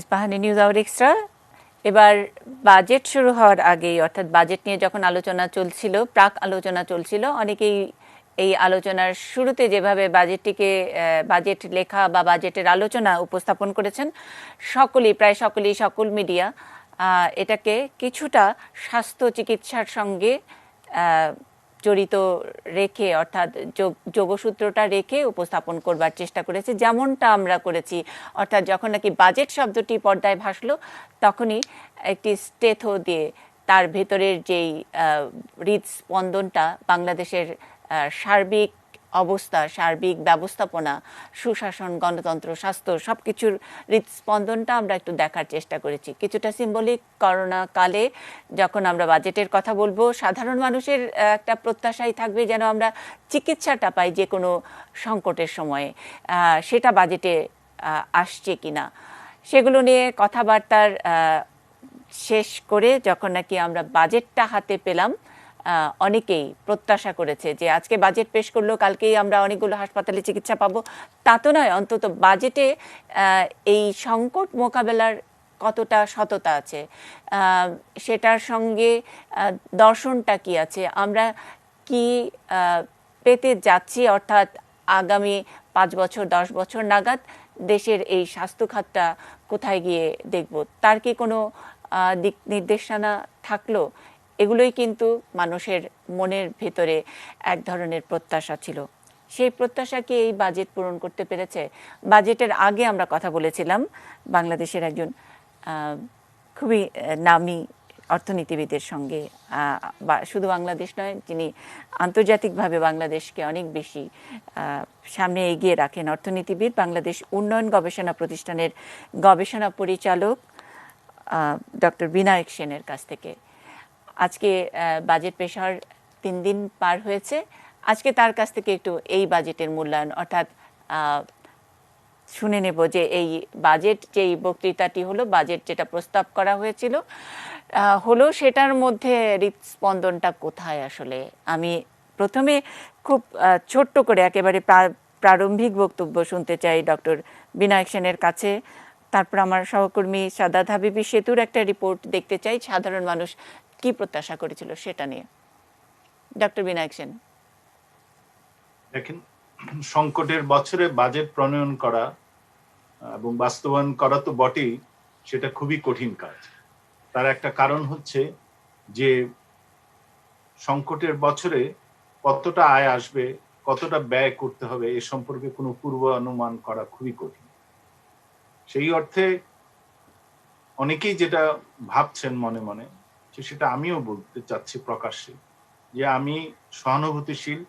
Ispahani news hour extra. এবার budget শুরু হওয়ার আগেই, অর্থাৎ বাজেট নিয়ে যখন আলোচনা চলছিল, প্রাক আলোচনা চলছিল, অনেকেই এই আলোচনার শুরুতে যেভাবে বাজেট লেখা বা বাজেটের আলোচনা উপস্থাপন করেছেন, প্রায় সকলেই, সকল মিডিয়া এটাকে কিছুটা স্বাস্থ্য চিকিৎসার সঙ্গে জড়িত রেখে, অর্থাৎ যোগসূত্রটা রেখে উপস্থাপন করবার চেষ্টা করেছে, যেমনটা আমরা করেছি। অর্থাৎ যখন নাকি বাজেট শব্দটি পর্দায় ভাসলো, তখনই একটি স্টেথো দিয়ে তার ভেতরের যেই হৃদস্পন্দনটা, বাংলাদেশের সার্বিক অবস্থা, সার্বিক ব্যবস্থাপনা, সুশাসন, গণতন্ত্র, স্বাস্থ্য, সব কিছুর হৃদস্পন্দনটা আমরা একটু দেখার চেষ্টা করেছি। কিছুটা সিম্বলিক। করোনা কালে যখন আমরা বাজেটের কথা বলবো, সাধারণ মানুষের একটা প্রত্যাশাই থাকবে যেন আমরা চিকিৎসাটা পাই যে কোনো সংকটের সময়ে, সেটা বাজেটে আসছে কিনা, সেগুলো নিয়ে কথাবার্তার শেষ করে যখন নাকি আমরা বাজেটটা হাতে পেলাম, অনেকেই প্রত্যাশা করেছে যে আজকে বাজেট পেশ করলো, কালকেই আমরা অনেকগুলো হাসপাতালে চিকিৎসা পাবো। তা তো নয়, অন্তত বাজেটে এই সংকট মোকাবেলার কতটা সততা আছে, সেটার সঙ্গে দর্শনটা কি আছে, আমরা কি পেতে যাচ্ছি, অর্থাৎ আগামী 5 বছর 10 বছর নাগাদ দেশের এই স্বাস্থ্য খাতটা কোথায় গিয়ে দেখব, তার কি কোনো দিক নির্দেশনা থাকলো? এগুলোই কিন্তু মানুষের মনের ভেতরে এক ধরনের প্রত্যাশা ছিল। সেই প্রত্যাশাকে এই বাজেট পূরণ করতে পেরেছে। বাজেটের আগে আমরা কথা বলেছিলাম বাংলাদেশের একজন খুবই নামী অর্থনীতিবিদের সঙ্গে, শুধু বাংলাদেশ নয়, যিনি আন্তর্জাতিকভাবে বাংলাদেশকে অনেক বেশি সামনে এগিয়ে রাখেন, অর্থনীতিবিদ, বাংলাদেশ উন্নয়ন গবেষণা প্রতিষ্ঠানের গবেষণা পরিচালক ডক্টর বিনায়ক সেনের কাছ থেকে। আজকে বাজেট পেশ হওয়ার 3 দিন পার হয়েছে। আজকে তার কাছ থেকে একটু এই বাজেটের মূল্যায়ন, অর্থাৎ শুনে নেব যে এই বাজেট, যেই বক্তৃতাটি হলো, বাজেট যেটা প্রস্তাব করা হয়েছিল হলো, সেটার মধ্যে হৃদস্পন্দনটা কোথায় আসলে। আমি প্রথমে খুব ছোট্ট করে একেবারে প্রারম্ভিক বক্তব্য শুনতে চাই ডক্টর বিনায়ক সেনের কাছে। তারপর আমার সহকর্মী সাদাত হাবিবি সেতুর একটা রিপোর্ট দেখতে চাই, সাধারণ মানুষ কি প্রত্যাশা করেছিল সেটা নিয়ে। ডক্টর বিনায়ক সেন। দেখেন, সংকটের বছরে বাজেট প্রণয়ন করা এবং বাস্তবায়ন করা তো বটেই, সেটা খুবই কঠিন কাজ। তার একটা কারণ হচ্ছে যে সংকটের বছরে কতটা আয় আসবে, কতটা ব্যয় করতে হবে, এ সম্পর্কে কোনো পূর্বানুমান করা খুবই কঠিন। সেই অর্থে অনেকেই যেটা ভাবছেন মনে মনে, সেটা আমিও বলতে চাচ্ছি প্রকাশ্যে, যে আমি সহানুভূতিশীল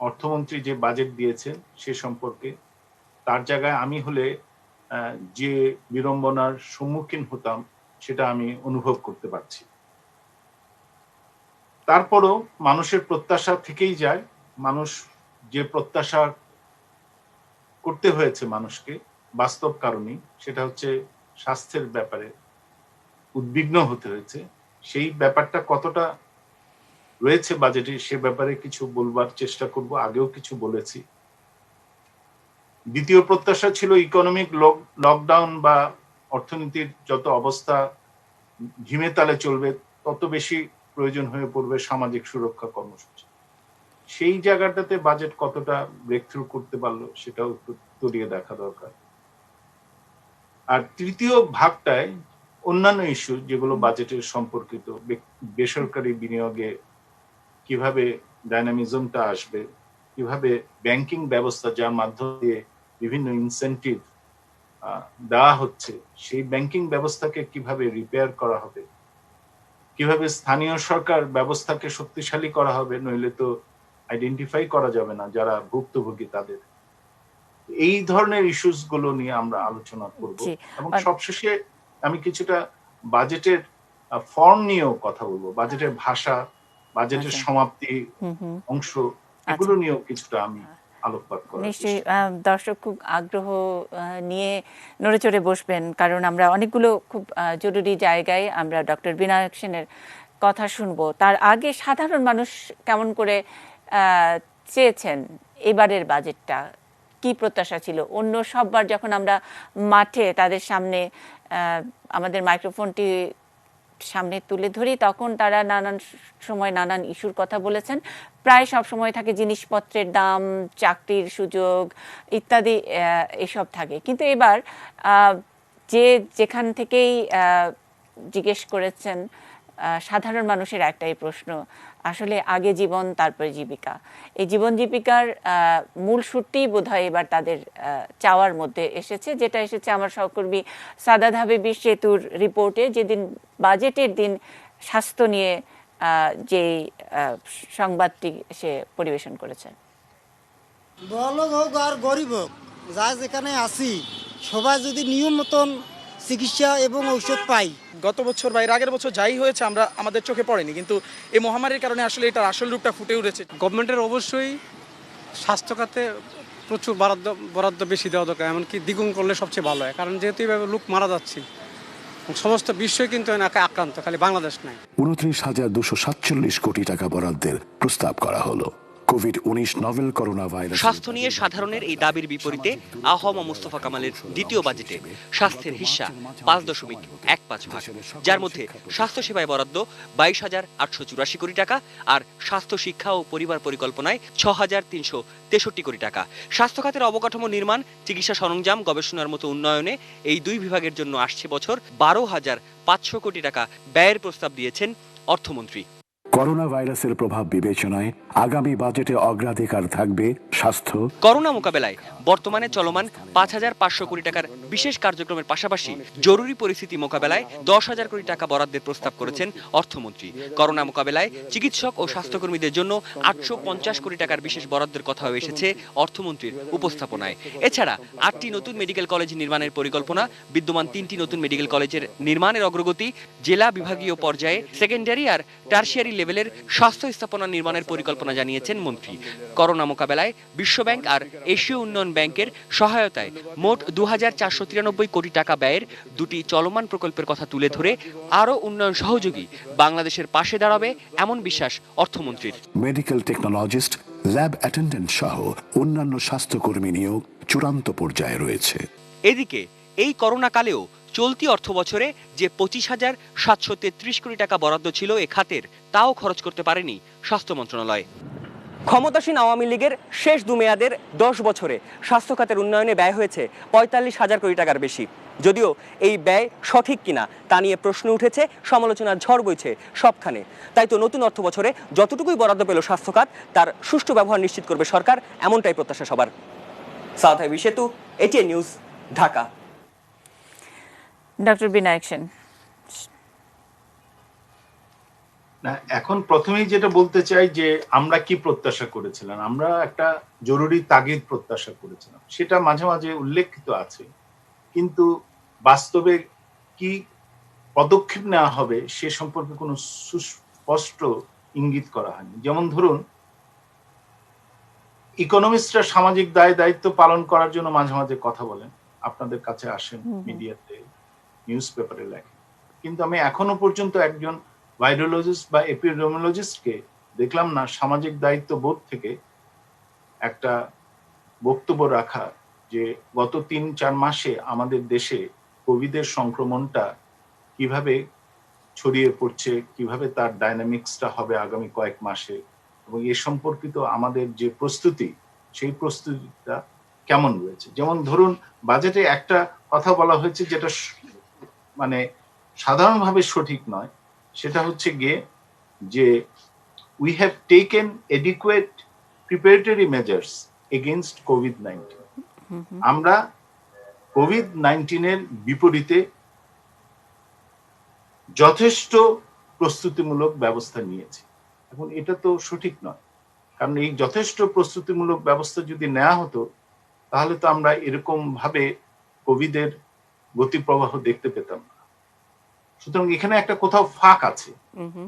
অর্থমন্ত্রী যে বাজেট দিয়েছেন সে সম্পর্কে। তার জায়গায় আমি হলে যে বিড়ম্বনার সম্মুখীন হতাম সেটা আমি অনুভব করতে পারছি। তারপরও মানুষের প্রত্যাশা থেকেই যায়। মানুষ যে প্রত্যাশা করতে হয়েছে মানুষকে বাস্তব কারণেই, সেটা হচ্ছে স্বাস্থ্যের ব্যাপারে উদ্বিগ্ন হতে হয়েছে। সেই ব্যাপারটা কতটা রয়েছে বাজেটে, সে ব্যাপারে কিছু বলবার চেষ্টা করব, আগেও কিছু বলেছি। দ্বিতীয় প্রত্যাশা ছিল ইকোনমিক লকডাউন বা অর্থনীতির যত অবস্থা ঝিমে তালে চলবে, তত বেশি প্রয়োজন হয়ে পড়বে সামাজিক সুরক্ষা কর্মসূচি। সেই জায়গাটাতে বাজেট কতটা ব্রেক থ্রু করতে পারলো সেটাও একটু তলিয়ে দেখা দরকার। আর তৃতীয় ভাগটায় অন্যান্য ইস্যু যেগুলো বাজেটের সম্পর্কিত, বেসরকারি বিনিয়োগে কিভাবে ডাইনামিজমটা আসবে, কিভাবে ব্যাংকিং ব্যবস্থা যার মাধ্যমে দিয়ে বিভিন্ন ইনসেন্টিভ দেওয়া হচ্ছে, সেই ব্যাংকিং ব্যবস্থাকে কিভাবে রিপেয়ার করা হবে, কিভাবে স্থানীয় সরকার ব্যবস্থাকে শক্তিশালী করা হবে, নইলে তো আইডেন্টিফাই করা যাবে না যারা ভুক্তভোগী তাদের। এই ধরনের ইস্যুস গুলো নিয়ে আমরা আলোচনা করব এবং সবশেষে আমি কিছুটা বাজেটের ফর্ম নিয়েও কথা বলবো, বাজেটের ভাষা, বাজেটের সমাপ্তি অংশ, এগুলো নিয়েও কিছুটা আমি আলোকপাত করব। নিশ্চয়ই দর্শক খুব আগ্রহ নিয়ে নড়ে চড়ে বসবেন, কারণ আমরা অনেকগুলো খুব জরুরি জায়গায় আমরা ডক্টর বিনায়ক সেনের কথা শুনবো। তার আগে সাধারণ মানুষ কেমন করে চেয়েছেন এবারের বাজেটটা, কি প্রত্যাশা ছিল? অন্য সববার যখন আমরা মাঠে তাদের সামনে আমাদের মাইক্রোফোনটি সামনে তুলে ধরি, তখন তারা নানান সময় নানান ইস্যুর কথা বলেছেন। প্রায় সব সময় থাকে জিনিসপত্রের দাম, চাকরির সুযোগ ইত্যাদি, এসব থাকে। কিন্তু এবার যে যেখান থেকেই জিজ্ঞেস করেছেন, সাধারণ মানুষের একটাই প্রশ্ন, আসলে আগে জীবন তারপরে জীবিকা। এই জীবন জীবিকার মূল সুরটি বোধহয় এবার তাদের চাওয়ার মধ্যে এসেছে, যেটা এসেছে আমার সহকর্মী সাদাত হাবিবি সেতুর রিপোর্টে, যেদিন বাজেটের দিন স্বাস্থ্য নিয়ে যে সংবাদটি সে পরিবেশন করেছে। বড়লোক হোক আর গরিব হোক, যা যেখানে আছি সবাই যদি নিয়ম মতন চিকিৎসা এবং ঔষধ পাই। গত বছর বা এর আগের বছর যাই হয়েছে আমরা আমাদের চোখে পড়েনি, কিন্তু এই মহামারীর কারণে আসলে এটার আসল রূপটা ফুটে উঠেছে। গভর্নমেন্টের অবশ্যই স্বাস্থ্য খাতে প্রচুর বরাদ্দ বেশি দেওয়া দরকার, এমনকি দ্বিগুণ করলে সবচেয়ে ভালো হয়। কারণ যেহেতু এইভাবে লোক মারা যাচ্ছে, সমস্ত বিশ্বই কিন্তু আক্রান্ত, খালি বাংলাদেশ নাই। 29,247 কোটি টাকা বরাদ্দের প্রস্তাব করা হলো। কোভিড-19 নভেল করোনা ভাইরাস স্বাস্থ্য নিয়ে সাধারণের এই দাবির বিপরীতে আহম মোস্তফা কামালের দ্বিতীয় বাজেটে স্বাস্থ্যের হিস্সা 5.15 ভাগ, যার মধ্যে স্বাস্থ্য সেবায় বরাদ্দ 22,884 কোটি টাকা আর স্বাস্থ্য শিক্ষা ও পরিবার পরিকল্পনায় 6,363 কোটি টাকা। স্বাস্থ্য খাতের অবকাঠামো নির্মাণ, চিকিৎসা সরঞ্জাম, গবেষণার মতো উন্নয়নে এই দুই বিভাগের জন্য আসছে বছর 12,500 কোটি টাকা ব্যয়ের প্রস্তাব দিয়েছেন অর্থমন্ত্রী। করোনা ভাইরাসের প্রভাব বিবেচনায় আগামী বাজেটে অগ্রাধিকার থাকবে স্বাস্থ্য। করোনা মোকাবেলায় বর্তমানে চলমান 5,500 কোটি টাকার বিশেষ কার্যক্রমের পাশাপাশি জরুরি পরিস্থিতি মোকাবেলায় 10,000 কোটি টাকা বরাদ্দের প্রস্তাব করেছেন অর্থমন্ত্রী। করোনা মোকাবেলায় চিকিৎসক ও স্বাস্থ্যকর্মীদের জন্য 850 কোটি টাকার বিশেষ বরাদ্দের কথাও এসেছে অর্থমন্ত্রীর উপস্থাপনায়। এছাড়া 8টি নতুন মেডিকেল কলেজ নির্মাণের পরিকল্পনা, বিদ্যমান 3টি নতুন মেডিকেল কলেজের নির্মাণের অগ্রগতি, জেলা বিভাগীয় পর্যায়ে সেকেন্ডারি আর টারশিয়ারি লেভেলের স্বাস্থ্য স্থাপনা নির্মাণের পরিকল্পনা জানিয়েছেন মন্ত্রী। করোনা মোকাবেলায় বিশ্বব্যাংক আর এশীয় উন্নয়ন ব্যাংকের সহায়তায় মোট 2,493 কোটি টাকা ব্যয়ের দুটি চলমান প্রকল্পের কথা তুলে ধরে আরও উন্নয়ন সহযোগী বাংলাদেশের পাশে দাঁড়াবে এমন বিশ্বাস অর্থমন্ত্রীর। মেডিকেল টেকনোলজিস্ট, ল্যাব অ্যাটেন্ডেন্ট সহ অন্যান্য স্বাস্থ্যকর্মী নিয়োগ চূড়ান্ত পর্যায়ে রয়েছে। এদিকে এই করোনা কালেও চলতি অর্থ বছরে যে 25,733 কোটি টাকা বরাদ্দ ছিল এ খাতের, তাও খরচ করতে পারেনি স্বাস্থ্য মন্ত্রণালয়। ক্ষমতাসীন আওয়ামী লীগের শেষ দুমেয়াদের 10 বছরে স্বাস্থ্য খাতের উন্নয়নে ব্যয় হয়েছে 45,000 কোটি টাকার বেশি। যদিও এই ব্যয় সঠিক কিনা তা নিয়ে প্রশ্ন উঠেছে, সমালোচনার ঝড় বইছে সবখানে। তাই তো নতুন অর্থ বছরে যতটুকুই বরাদ্দ পেল স্বাস্থ্য খাত, তার সুষ্ঠু ব্যবহার নিশ্চিত করবে সরকার, এমনটাই প্রত্যাশা সবার। Sadat Habibi Setu, ATN news, Dhaka. Doctor Binayak Sen, না, এখন প্রথমেই যেটা বলতে চাই যে আমরা কি প্রত্যাশা করেছিলাম, আমরা একটা জরুরি তাগিদ প্রত্যাশা করেছিলাম, সেটা মাঝে মাঝে উল্লেখিত আছে, কিন্তু বাস্তবে কি পদক্ষেপ নেওয়া হবে সে সম্পর্কে কোনো সুস্পষ্ট ইঙ্গিত করা হয়নি। যেমন ধরুন, ইকোনমিস্টরা সামাজিক দায়িত্ব পালন করার জন্য মাঝে মাঝে কথা বলেন, আপনাদের কাছে আসেন, মিডিয়াতে, নিউজ পেপারে লেখেন, কিন্তু আমি এখনো পর্যন্ত একজন ভাইরোলজিস্ট বা এপিডেমিওলজিস্টকে দেখলাম না সামাজিক দায়িত্ব বোধ থেকে একটা বক্তব্য রাখা যে গত 3-4 মাসে আমাদের দেশে কোভিডের সংক্রমণটা কিভাবে ছড়িয়ে পড়ছে, কিভাবে তার ডাইনামিক্সটা হবে আগামী কয়েক মাসে, এবং এ সম্পর্কিত আমাদের যে প্রস্তুতি, সেই প্রস্তুতিটা কেমন রয়েছে। যেমন ধরুন, বাজেটে একটা কথা বলা হয়েছে যেটা মানে সাধারণভাবে সঠিক নয়, সেটা হচ্ছে গিয়ে যে we have taken adequate preparatory measures against COVID-19. আমরা কোভিড-19 বিপরীতে যথেষ্ট প্রস্তুতিমূলক ব্যবস্থা নিয়েছি। এখন এটা তো সঠিক নয়, কারণ এই যথেষ্ট প্রস্তুতিমূলক ব্যবস্থা যদি নেওয়া হতো তাহলে তো আমরা এরকম ভাবে কোভিডের গতিপ্রবাহ দেখতে পেতাম না। সুতরাং এখানে একটা কোথাও ফাঁক আছে,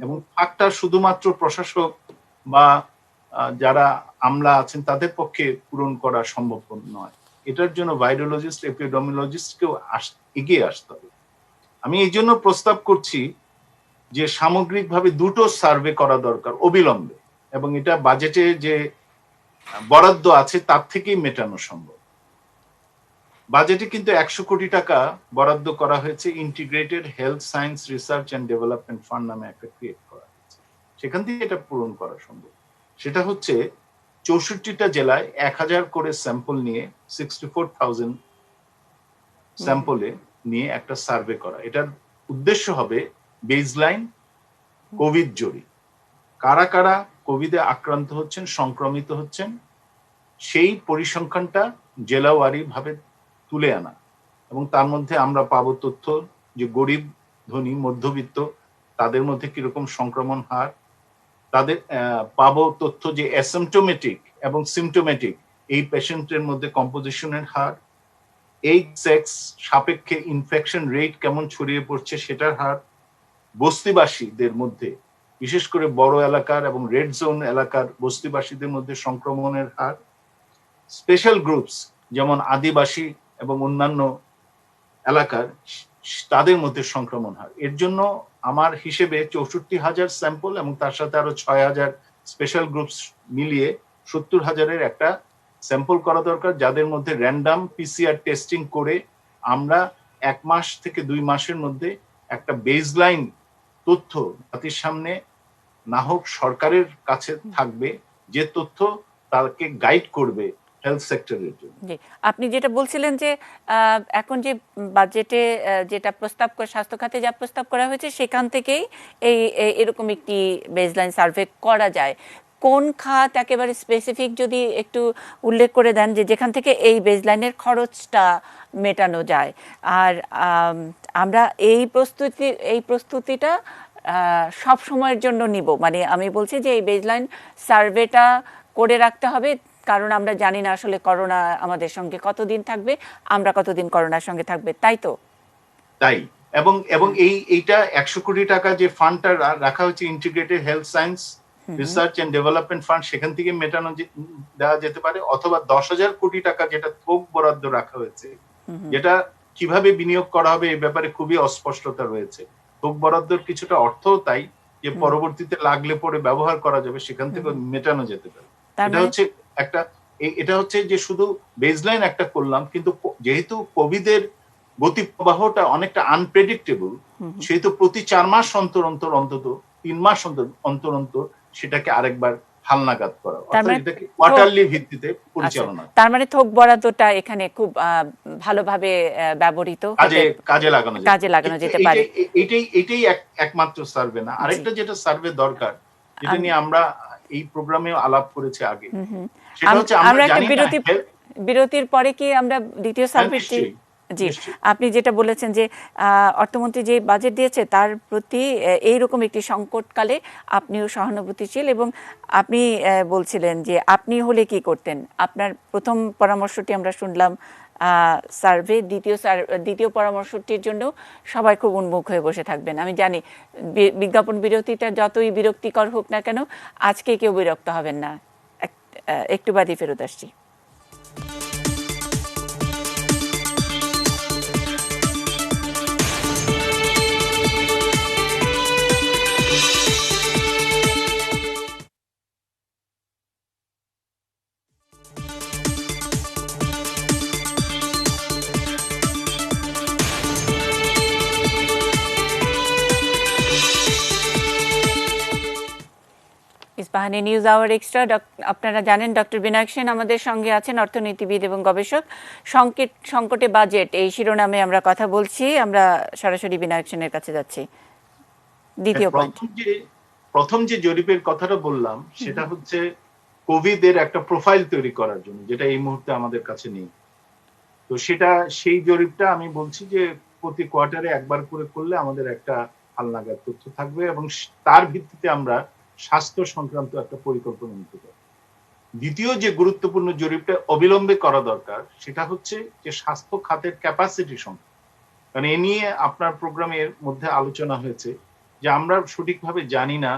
এবং ফাঁকটা শুধুমাত্র প্রশাসক বা যারা আমলা আছেন তাদের পক্ষে পূরণ করা সম্ভব নয়। এটার জন্য ভাইরোলজিস্ট, এপিডেমিওলজিস্টকেও এগিয়ে আসতে হবে। আমি এই জন্য প্রস্তাব করছি যে সামগ্রিকভাবে 2টো সার্ভে করা দরকার অবিলম্বে, এবং এটা বাজেটে যে বরাদ্দ আছে তার থেকেই মেটানো সম্ভব। বাজেটে কিন্তু 100 কোটি টাকা বরাদ্দ করা হয়েছে integrated health science research and development fund নামে একটা ক্রিয়েট করা হয়েছে। সেখান থেকে এটা পূরণ করা সম্ভব। সেটা হচ্ছে 64টা জেলায় 1000 করে স্যাম্পল নিয়ে 64,000 স্যাম্পলে নিয়ে একটা সার্ভে করা। এটার উদ্দেশ্য হবে বেজলাইন কোভিড জরি, কারা কারা কোভিডে আক্রান্ত হচ্ছেন, সংক্রমিত হচ্ছেন, সেই পরিসংখ্যানটা জেলাওয়ারি ভাবে তুলে আনা। এবং তার মধ্যে আমরা পাবো তথ্য যে গরিব, ধনী, মধ্যবিত্ত তাদের মধ্যে কিরকম সংক্রমণ হার, তাদের পাবো তথ্য যে অ্যাসিম্পটোমেটিক এবং সিমটোমেটিক এই পেশেন্টের মধ্যে কম্পোজিশনের হার, এইজ সেক্স সাপেক্ষে ইনফেকশন রেট কেমন ছড়িয়ে পড়ছে সেটার হার, বস্তিবাসীদের মধ্যে বিশেষ করে বড় এলাকার এবং রেড জোন এলাকার বস্তিবাসীদের মধ্যে সংক্রমণের হার, স্পেশাল গ্রুপস যেমন আদিবাসী এবং অন্যান্য এলাকার তাদের মধ্যে সংক্রমণ হার। এর জন্য আমার হিসেবে 64,000 স্যাম্পল এবং তার সাথে আরো 6,000 স্পেশাল গ্রুপস মিলিয়ে 70,000-এর একটা স্যাম্পল করা দরকার, যাদের মধ্যে র্যান্ডাম পিসিআর টেস্টিং করে আমরা 1 মাস থেকে 2 মাসের মধ্যে একটা বেসলাইন তথ্য জাতির সামনে না হোক সরকারের কাছে থাকবে, যে তথ্য তাকে গাইড করবে হেলথ সেক্টরের জন্য। জি, আপনি যেটা বলছিলেন যে এখন যে বাজেটে যেটা প্রস্তাব স্বাস্থ্য খাতে যা প্রস্তাব করা হয়েছে সেখান থেকেই এরকম একটি বেসলাইন সার্ভে করা যায়। কোন খাত একেবারে স্পেসিফিক যদি একটু উল্লেখ করে দেন যে যেখান থেকে এই বেসলাইনের খরচটা মেটানো যায়। আর আমরা এই প্রস্তুতিটা সব সময়ের জন্য নিব, মানে আমি বলছি যে এই বেসলাইন সার্ভেটা করে রাখতে হবে, কারণ আমরা জানি না আসলে করোনা আমাদের সঙ্গে কতদিন থাকবে, আমরা কতদিন করোনার সঙ্গে থাকবে, তাই তো? তাই এবং এইটা 100 কোটি টাকা যে ফান্ডটা রাখা হয়েছে integrated health science research and development fund, সেখান থেকে মেটানো দেওয়া যেতে পারে, অথবা 10,000 কোটি টাকা যেটা থোক বরাদ্দ রাখা হয়েছে, যেটা কিভাবে বিনিয়োগ করা হবে এই ব্যাপারে খুবই অস্পষ্টতা রয়েছে। থোক বরাদ্দর কিছুটা অর্থ তাই যে পরবর্তীতে লাগলে পরে ব্যবহার করা যাবে, সেখান থেকে মেটানো যেতে পারে। এটা হচ্ছে যে শুধু বেসলাইন একটা করলাম, কিন্তু যেহেতু কোভিডের গতি প্রবাহটা অনেকটা আনপ্রেডিক্টেবল, সেহেতু প্রতি 4 মাস অন্তর অন্তত 3 মাস অন্তর সেটাকে আরেকবার হালনাগাদ করা, অর্থাৎ এটাকে কোয়ার্টারলি ভিত্তিতে পরিচালনা। তার মানে থোক বরাদ্দটা এখানে খুব ভালোভাবে ব্যবহৃত কাজে লাগানো যেতে পারে। এটাই একমাত্র সার্ভে না, আরেকটা যেটা সার্ভে দরকার, যেটা নিয়ে আমরা এই প্রোগ্রামে আলাপ করেছি আগে, সেটা হচ্ছে আমরা জানি বিরতির পরে কি আমরা দ্বিতীয় সার্ভেটি। জি, আপনি যেটা বলেছেন যে অর্থমন্ত্রী যে বাজেট দিয়েছে তার প্রতি এইরকম একটি সংকটকালে আপনিও সহানুভূতিশীল, এবং আপনি বলছিলেন যে আপনি হলে কি করতেন। আপনার প্রথম পরামর্শটি আমরা শুনলাম সার্ভে, দ্বিতীয় পরামর্শটির জন্য সবাই খুব উন্মুখ হয়ে বসে থাকবেন। আমি জানি বিজ্ঞাপন বিরতিটা যতই বিরক্তিকর হোক না কেন, আজকে কেউ বিরক্ত হবেন না। একটু বাদে ফেরত আসছি। Ispahani news hour extra. আপনারা জানেন ডক্টর বিনায়ক সেন আমাদের সঙ্গে আছেন, অর্থনীতিবিদ এবং গবেষক। সংকটে বাজেট এই শিরোনামে আমরা কথা বলছি। আমরা সরাসরি বিনায়ক সেনের কাছে যাচ্ছি। দ্বিতীয় পয়েন্ট, প্রথম যে জরিপের কথাটা বললাম সেটা হচ্ছে কোভিড-এর একটা প্রোফাইল তৈরি করার জন্য, যেটা এই মুহূর্তে আমাদের কাছে নেই। তো সেই জরিপটা আমি বলছি যে প্রতি কোয়ার্টারে একবার করে করলে আমাদের একটা হালনাগাদ তথ্য থাকবে, এবং তার ভিত্তিতে আমরা স্বাস্থ্য সংক্রান্ত একটা পরিকল্পনা নিতে পারি। দ্বিতীয় যে গুরুত্বপূর্ণ জরিপটা অবিলম্বে করা দরকার, সেটা হচ্ছে যে স্বাস্থ্য খাতের ক্যাপাসিটি সংখ্যা। কারণ এ নিয়ে আপনার প্রোগ্রামের মধ্যে আলোচনা হয়েছে যে আমরা সঠিকভাবে জানি না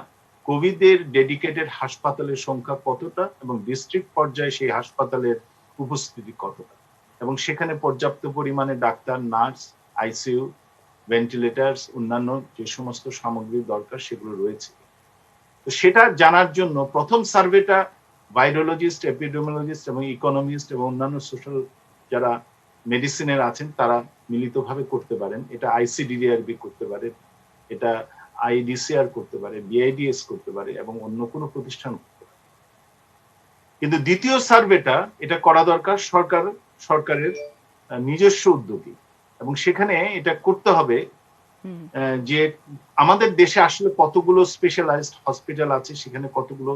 কোভিডের ডেডিকেটেড হাসপাতালের সংখ্যা কতটা, এবং ডিস্ট্রিক্ট পর্যায়ে সেই হাসপাতালের উপস্থিতি কতটা, এবং সেখানে পর্যাপ্ত পরিমাণে ডাক্তার, নার্স, আইসিইউ, ভেন্টিলেটার্স, অন্যান্য যে সমস্ত সামগ্রী দরকার সেগুলো রয়েছে। তো সেটা জানার জন্য প্রথম সার্ভেটা ভাইরোলজিস্ট, এপিডেমিওলজিস্ট এবং ইকোনমিস্ট এবং অন্যান্য সোশ্যাল যারা মেডিসিনের আছেন তারা মিলিতভাবে করতে পারেন। এটা আইসিডিডিআরবি করতে পারে, এটা আইডিসিআর করতে পারে, বিআইডিএস করতে পারে এবং অন্য কোনো প্রতিষ্ঠান করতে পারে। কিন্তু দ্বিতীয় সার্ভেটা এটা করা দরকার সরকারের নিজস্ব উদ্যোগী, এবং সেখানে এটা করতে হবে যে আমাদের দেশে আসলে কতগুলো স্পেশালাইজড হসপিটাল আছে, সেখানে কতগুলো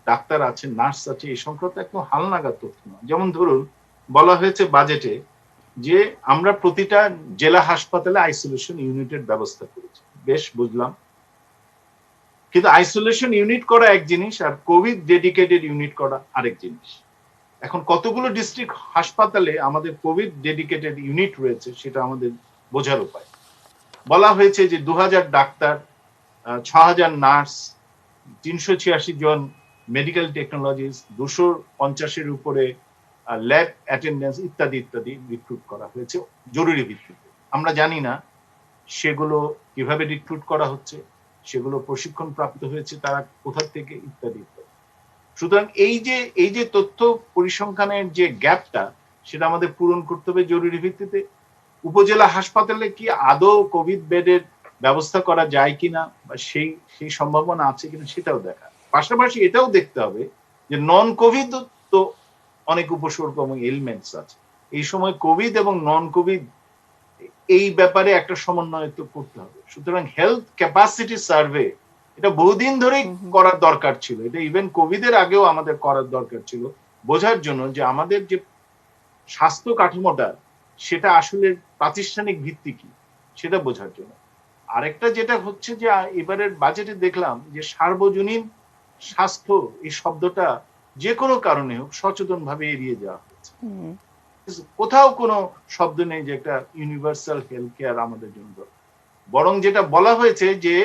ডাক্তার আছে, নার্স আছে, এই সংক্রান্ত একদম হালনাগাদ তথ্য না। যেমন ধরুন বলা হয়েছে বাজেটে যে আমরা প্রতিটা জেলা হাসপাতালে আইসোলেশন ইউনিটের ব্যবস্থা করেছি, বেশ বুঝলাম, কিন্তু আইসোলেশন ইউনিট করা এক জিনিস আর কোভিড ডেডিকেটেড ইউনিট করা আরেক জিনিস। এখন কতগুলো ডিস্ট্রিক্ট হাসপাতালে আমাদের কোভিড ডেডিকেটেড ইউনিট রয়েছে সেটা আমাদের বোঝার উপায়। বলা হয়েছে যে 2000 ডাক্তার, 6000 নার্স, 386 জন মেডিকেল টেকনোলজিস্ট, 250-এর উপরে ল্যাব অ্যাটেন্ডেন্স ইত্যাদি ইত্যাদি রিক্রুট করা হয়েছে জরুরি ভিত্তিতে। আমরা জানি না সেগুলো কিভাবে রিক্রুট করা হচ্ছে, সেগুলো প্রশিক্ষণ প্রাপ্ত হয়েছে তারা কোথা থেকে ইত্যাদি ইত্যাদি। সুতরাং এই যে তথ্য পরিসংখ্যানের যে গ্যাপটা সেটা আমাদের পূরণ করতে হবে জরুরি ভিত্তিতে। উপজেলা হাসপাতালে কি আদৌ কোভিড বেডের ব্যবস্থা করা যায় কিনা বা সেই সম্ভাবনা আছে কিনা সেটাও দেখা। পাশাপাশি এটাও দেখতে হবে যে নন কোভিড তো অনেক উপসর্গ এবং এলিমেন্টস আছে, এই সময় কোভিড এবং নন কোভিড এই ব্যাপারে একটা সমন্বয় তো করতে হবে। সুতরাং হেলথ ক্যাপাসিটি সার্ভে এটা বহুদিন ধরেই করার দরকার ছিল, এটা ইভেন কোভিডের আগেও আমাদের করার দরকার ছিল, বোঝার জন্য যে আমাদের যে স্বাস্থ্য কাঠামোটা সেটা আসলে প্রাতিষ্ঠানিক ভিত্তি কি সেটা বোঝার জন্য। আরেকটা যেটা হচ্ছে যে এবারের বাজেটে দেখলাম যে সার্বজনীন স্বাস্থ্য এই শব্দটা যে কোনো কারণে হোক সচেতন ভাবে এড়িয়ে যাওয়া হয়েছে। কোথাও কোনো শব্দ নেই যে একটা ইউনিভার্সাল হেলথ কেয়ার আমাদের জন্য দরকার। বরং যেটা বলা হয়েছে যে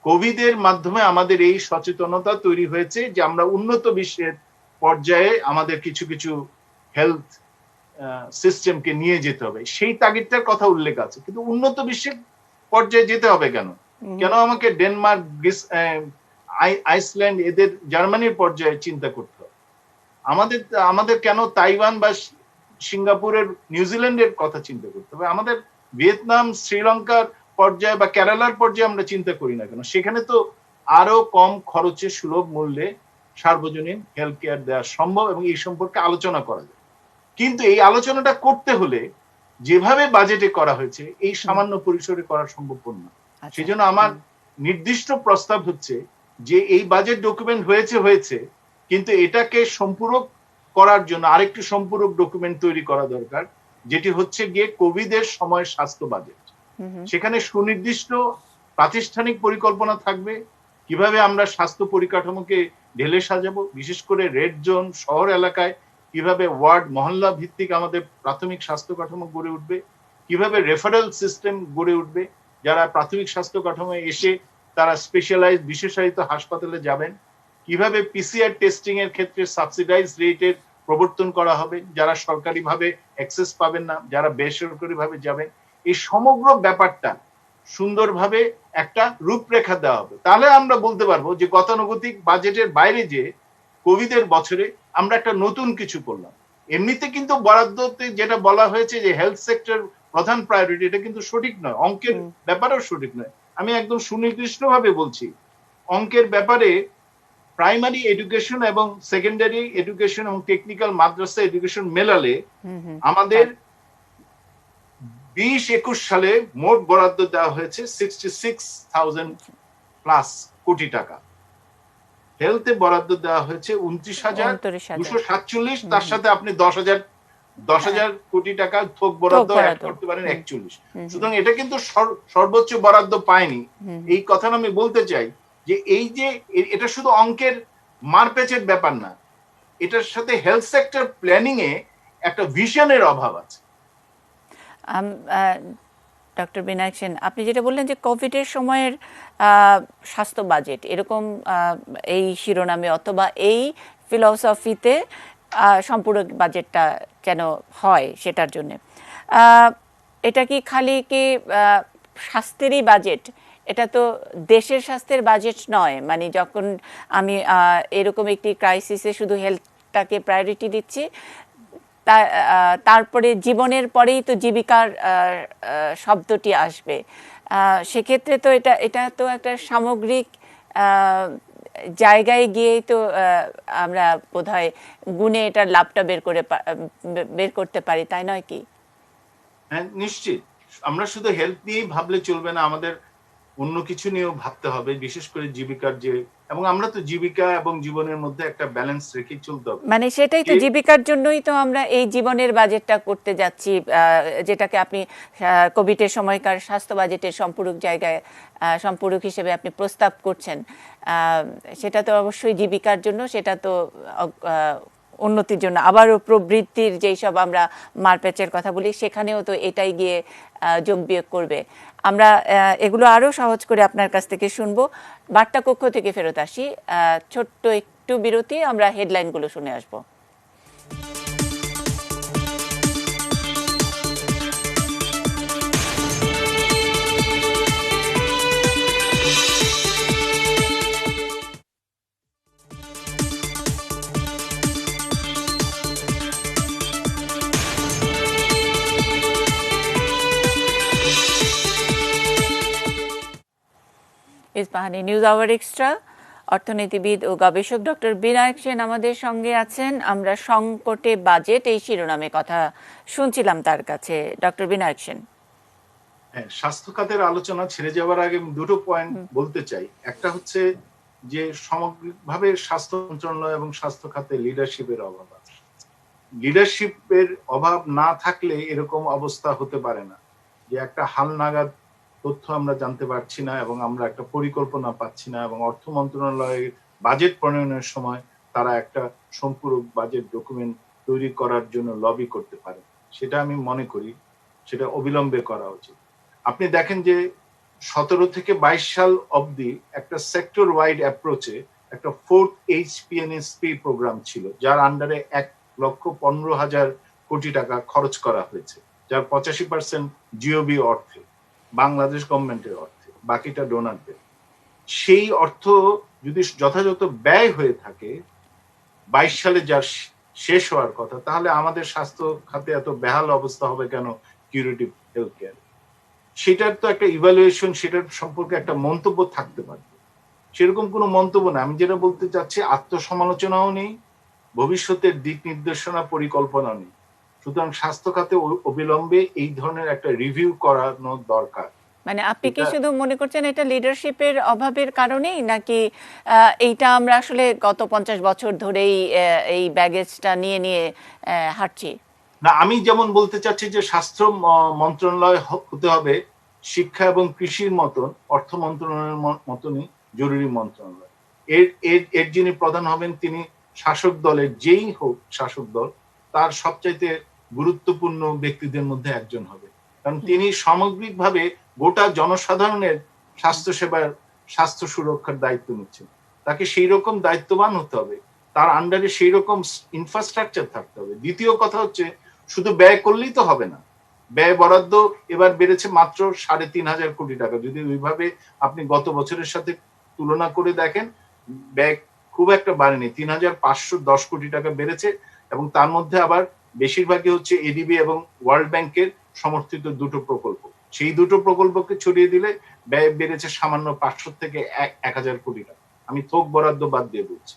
কোভিডের মাধ্যমে আমাদের এই সচেতনতা তৈরি হয়েছে যে আমরা উন্নত বিশ্বের পর্যায়ে আমাদের কিছু কিছু হেলথ সিস্টেমকে নিয়ে যেতে হবে, সেই তাগিদটার কথা উল্লেখ আছে। কিন্তু উন্নত বিশ্বের পর্যায়ে যেতে হবে কেন? কেন আমাকে ডেনমার্ক, গ্রিস, আইসল্যান্ড, এদের জার্মানির পর্যায়ে চিন্তা করতে হবে? আমাদের কেন তাইওয়ান বা সিঙ্গাপুরের, নিউজিল্যান্ডের কথা চিন্তা করতে হবে? আমাদের ভিয়েতনাম, শ্রীলঙ্কার পর্যায়ে বা কেরালার পর্যায়ে আমরা চিন্তা করি না কেন? সেখানে তো আরো কম খরচে সুলভ মূল্যে সার্বজনীন হেলথ কেয়ার দেওয়া সম্ভব এবং এই সম্পর্কে আলোচনা করা যায়। কিন্তু এই আলোচনাটা করতে হলে যেভাবে বাজেটে করা হয়েছে এই সামান্য পরিসরে করা সম্ভব না। সেজন্য আমার নির্দিষ্ট প্রস্তাব হচ্ছে যে এই বাজেট ডকুমেন্ট হয়েছে, কিন্তু এটাকে সম্পূরক করার জন্য আরেকটি সম্পূরক ডকুমেন্ট তৈরি করা দরকার, যেটি হচ্ছে গিয়ে কোভিডের সময় স্বাস্থ্য বাজেট। সেখানে সুনির্দিষ্ট প্রাতিষ্ঠানিক পরিকল্পনা থাকবে, কিভাবে আমরা স্বাস্থ্য পরিকাঠামোকে ঢেলে সাজাবো, বিশেষ করে রেড জোন শহর এলাকায় কিভাবে ওয়ার্ড মহল্লা ভিত্তিক আমাদের প্রাথমিক স্বাস্থ্য কাঠামো গড়ে উঠবে, কিভাবে রেফারেল সিস্টেম গড়ে উঠবে, যারা প্রাথমিক স্বাস্থ্য কাঠামোয় এসে তারা স্পেশালাইজড বিশেষায়িত হাসপাতালে যাবেন, কিভাবে পিসিআর টেস্টিং এর ক্ষেত্রে সাবসিডাইজ রেটের প্রবর্তন করা হবে, যারা সরকারিভাবে অ্যাক্সেস পাবেন না, যারা বেসরকারিভাবে যাবেন, এই সমগ্র ব্যাপারটা সুন্দরভাবে একটা রূপরেখা দেওয়া হবে। তাহলে আমরা বলতে পারবো যে গতানুগতিক বাজেটের বাইরে যে কোভিডের বছরে আমরা একটা নতুন কিছু করলাম। এমনিতে কিন্তু বরাদ্দতে যেটা বলা হয়েছে যে হেলথ সেক্টর প্রধান প্রায়োরিটি, এটা কিন্তু সঠিক নয়, অঙ্কের ব্যাপারেও সঠিক নয়। আমি একদম সুনির্দিষ্ট ভাবে বলছি, অঙ্কের ব্যাপারে প্রাইমারি এডুকেশন এবং সেকেন্ডারি এডুকেশন এবং টেকনিক্যাল মাদ্রাসা এডুকেশন মেলালে আমাদের 20-21 সালে মোট বরাদ্দ দেওয়া হয়েছে 66,000+ কোটি টাকা। হেলথে বরাদ্দ দেওয়া হয়েছে 29,247, তার সাথে আপনি 10,000 কোটি টাকা থোক বরাদ্দ অ্যাড করতে পারেন 41। সুতরাং এটা কিন্তু সর্বোচ্চ বরাদ্দ পায়নি। এই কথাটা আমি বলতে চাই যে এই যে এটা শুধু অঙ্কের মারপেচের ব্যাপার না, এটার সাথে হেলথ সেক্টর প্ল্যানিং এ একটা ভিশনের অভাব আছে। ডক্টর বিনায়ক সেন, আপনি যেটা বললেন যে কোভিডের সময়ের স্বাস্থ্য বাজেট এরকম এই শিরোনামে অথবা এই ফিলসফিতে সম্পূর্ণ বাজেটটা যেন হয় সেটার জন্য, এটা কি খালি কি স্বাস্থ্যেরই বাজেট? এটা তো দেশের স্বাস্থ্যের বাজেট নয়। মানে যখন আমি এরকম একটি ক্রাইসিসে শুধু হেলথটাকে প্রায়োরিটি দিচ্ছি, তারপরে জীবনের পরেই তো জীবিকার শব্দটি আসবে। সেক্ষেত্রে তো এটা তো একটা সামগ্রিক জায়গায় গিয়েই তো আমরা বোধহয় গুণে এটার লাভটা বের করতে পারি, তাই নয় কি? হ্যাঁ, নিশ্চিত। আমরা শুধু হেলথ নিয়েই ভাবলে চলবে না, আমাদের অন্য কিছু নিয়েও ভাবতে হবে, বিশেষ করে জীবিকার এবং আমরা তো জীবিকা এবং জীবনের মধ্যে একটা ব্যালেন্স রেখে চলতে হবে। মানে সেটাই তো, জীবিকার জন্যই তো আমরা এই জীবনের বাজেটটা করতে যাচ্ছি, যেটাকে আপনি কোভিডের সময়কার স্বাস্থ্য বাজেটের সম্পূরক হিসেবে আপনি প্রস্তাব করছেন। সেটা তো অবশ্যই জীবিকার জন্য, সেটা তো উন্নতির জন্য, আবারও প্রবৃদ্ধির যেই সব আমরা মারপ্যাচের কথা বলি, সেখানেও তো এটাই গিয়ে যোগ বিয়োগ করবে। আমরা এগুলো আরও সহজ করে আপনার কাছ থেকে শুনবো। বার্তা কক্ষ থেকে ফেরত আসি, ছোট্ট একটু বিরতি, আমরা হেডলাইনগুলো শুনে আসবো। Ispahani news hour extra. অর্থনীতিবিদ ও গবেষক ডক্টর বিনায়ক সেন আমাদের সঙ্গে আছেন। আমরা সংকটে বাজেট এই শিরোনামে কথা শুনছিলাম তার কাছে। ডক্টর বিনায়ক সেন। হ্যাঁ, স্বাস্থ্য খাতের আলোচনা ছেড়ে যাওয়ার আগে আমি দুটো পয়েন্ট বলতে চাই। একটা হচ্ছে যে সামগ্রিকভাবে স্বাস্থ্য মন্ত্রণালয় এবং স্বাস্থ্য খাতে লিডারশিপের অভাব আছে। লিডারশিপের অভাব না থাকলে এরকম অবস্থা হতে পারে না যে একটা হালনাগাদ তথ্য আমরা জানতে পারছি না এবং আমরা একটা পরিকল্পনা পাচ্ছি না, এবং অর্থ মন্ত্রণালয়ের বাজেট প্রণয়নের সময় তারা একটা সম্পূরক বাজেট ডকুমেন্ট তৈরি করার জন্য লবি করতে পারে। সেটা আমি মনে করি সেটা অবিলম্বে করা উচিত। আপনি দেখেন যে 17 থেকে 22 সাল অবধি একটা সেক্টর ওয়াইড অ্যাপ্রোচে একটা 4th HPNSP প্রোগ্রাম ছিল, যার আন্ডারে 1,15,000 কোটি টাকা খরচ করা হয়েছে, যার 85% জিওবি অর্থে, বাংলাদেশ গভর্নমেন্টের অর্থে, বাকিটা ডোনারদের। সেই অর্থ যদি যথাযথ ব্যয় হয়ে থাকে 22 সালে যার শেষ হওয়ার কথা, তাহলে আমাদের স্বাস্থ্য খাতে এত বেহাল অবস্থা হবে কেন কিউরেটিভ হেলথ কেয়ার? সেটার তো একটা ইভালুয়েশন, সেটার সম্পর্কে একটা মন্তব্য থাকতে পারবে। সেরকম কোনো মন্তব্য না। আমি যেটা বলতে চাচ্ছি, আত্মসমালোচনাও নেই, ভবিষ্যতের দিক নির্দেশনা পরিকল্পনা নেই। সুতরাং স্বাস্থ্য খাতে অবিলম্বে এই ধরনের একটা রিভিউ করানো দরকার। মানে আপনি কি শুধু মনে করছেন এটা লিডারশিপের অভাবের কারণেই, নাকি এইটা আমরা আসলে গত 50 বছর ধরেই এই ব্যাগেজটা নিয়ে নিয়ে হাঁটছি? না, আমি যেমন বলতে চাচ্ছি যে স্বাস্থ্য মন্ত্রণালয় হতে হবে শিক্ষা এবং কৃষির মতন, অর্থ মন্ত্রণালয়ের মতনই জরুরি মন্ত্রণালয়। এর যিনি প্রধান হবেন তিনি শাসক দলের, যেই হোক শাসক দল, তার সবচাইতে গুরুত্বপূর্ণ ব্যক্তিদের মধ্যে একজন হবে, কারণ তিনি সামগ্রিকভাবে গোটা জনসাধারণের স্বাস্থ্য সুরক্ষার দায়িত্ব নিচ্ছেন। তাকে সেই রকম দায়িত্ববান হতে হবে, তার আন্ডারে সেই রকম ইনফ্রাস্ট্রাকচার থাকতে হবে। দ্বিতীয় কথা হচ্ছে, শুধু ব্যয় করলেই তো হবে না। ব্যয় বরাদ্দ এবার বেড়েছে মাত্র 3,500 কোটি টাকা। যদি ওইভাবে আপনি গত বছরের সাথে তুলনা করে দেখেন, ব্যয় খুব একটা বাড়েনি, 3,510 কোটি টাকা বেড়েছে, এবং তার মধ্যে আবার বেশিরভাগই হচ্ছে এডিবি এবং ওয়ার্ল্ড ব্যাংকের সমর্থিত দুটো প্রকল্প। সেই দুটো প্রকল্পকে ছড়িয়ে দিলে ব্যয় বেড়েছে সামান্য 500 থেকে 1,000 কোটি টাকা। আমি থোক বরাদ্দ বাদ দিয়ে বলছি।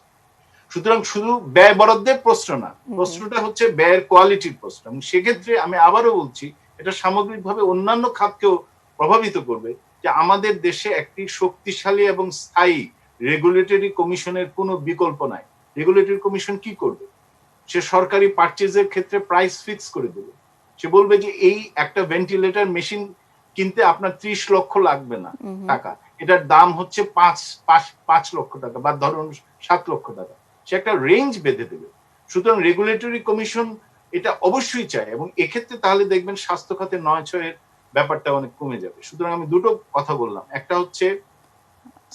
সুতরাং শুধু ব্যয় বরাদ্দের প্রশ্ন না, প্রশ্নটা হচ্ছে ব্যয়ের কোয়ালিটির প্রশ্ন। এবং সেক্ষেত্রে আমি আবারও বলছি, এটা সামগ্রিকভাবে অন্যান্য খাতকেও প্রভাবিত করবে, যে আমাদের দেশে একটি শক্তিশালী এবং স্থায়ী রেগুলেটরি কমিশনের কোনো বিকল্প নাই। রেগুলেটরি কমিশন কি করবে? সে সরকারি পারচেজের ক্ষেত্রে প্রাইস ফিক্স করে দেবে। সে বলবে যে এই একটা ভেন্টিলেটর মেশিন কিনতে আপনার 30 লক্ষ লাগবে না টাকা, এটার দাম হচ্ছে 5 লক্ষ টাকা, বা ধরুন 7 লক্ষ টাকা। সে একটা রেঞ্জ বেঁধে দেবে। সুতরাং রেগুলেটরি কমিশন এটা অবশ্যই চায়, এবং এক্ষেত্রে তাহলে দেখবেন স্বাস্থ্য খাতে 9-6 ব্যাপারটা অনেক কমে যাবে। সুতরাং আমি দুটো কথা বললাম, একটা হচ্ছে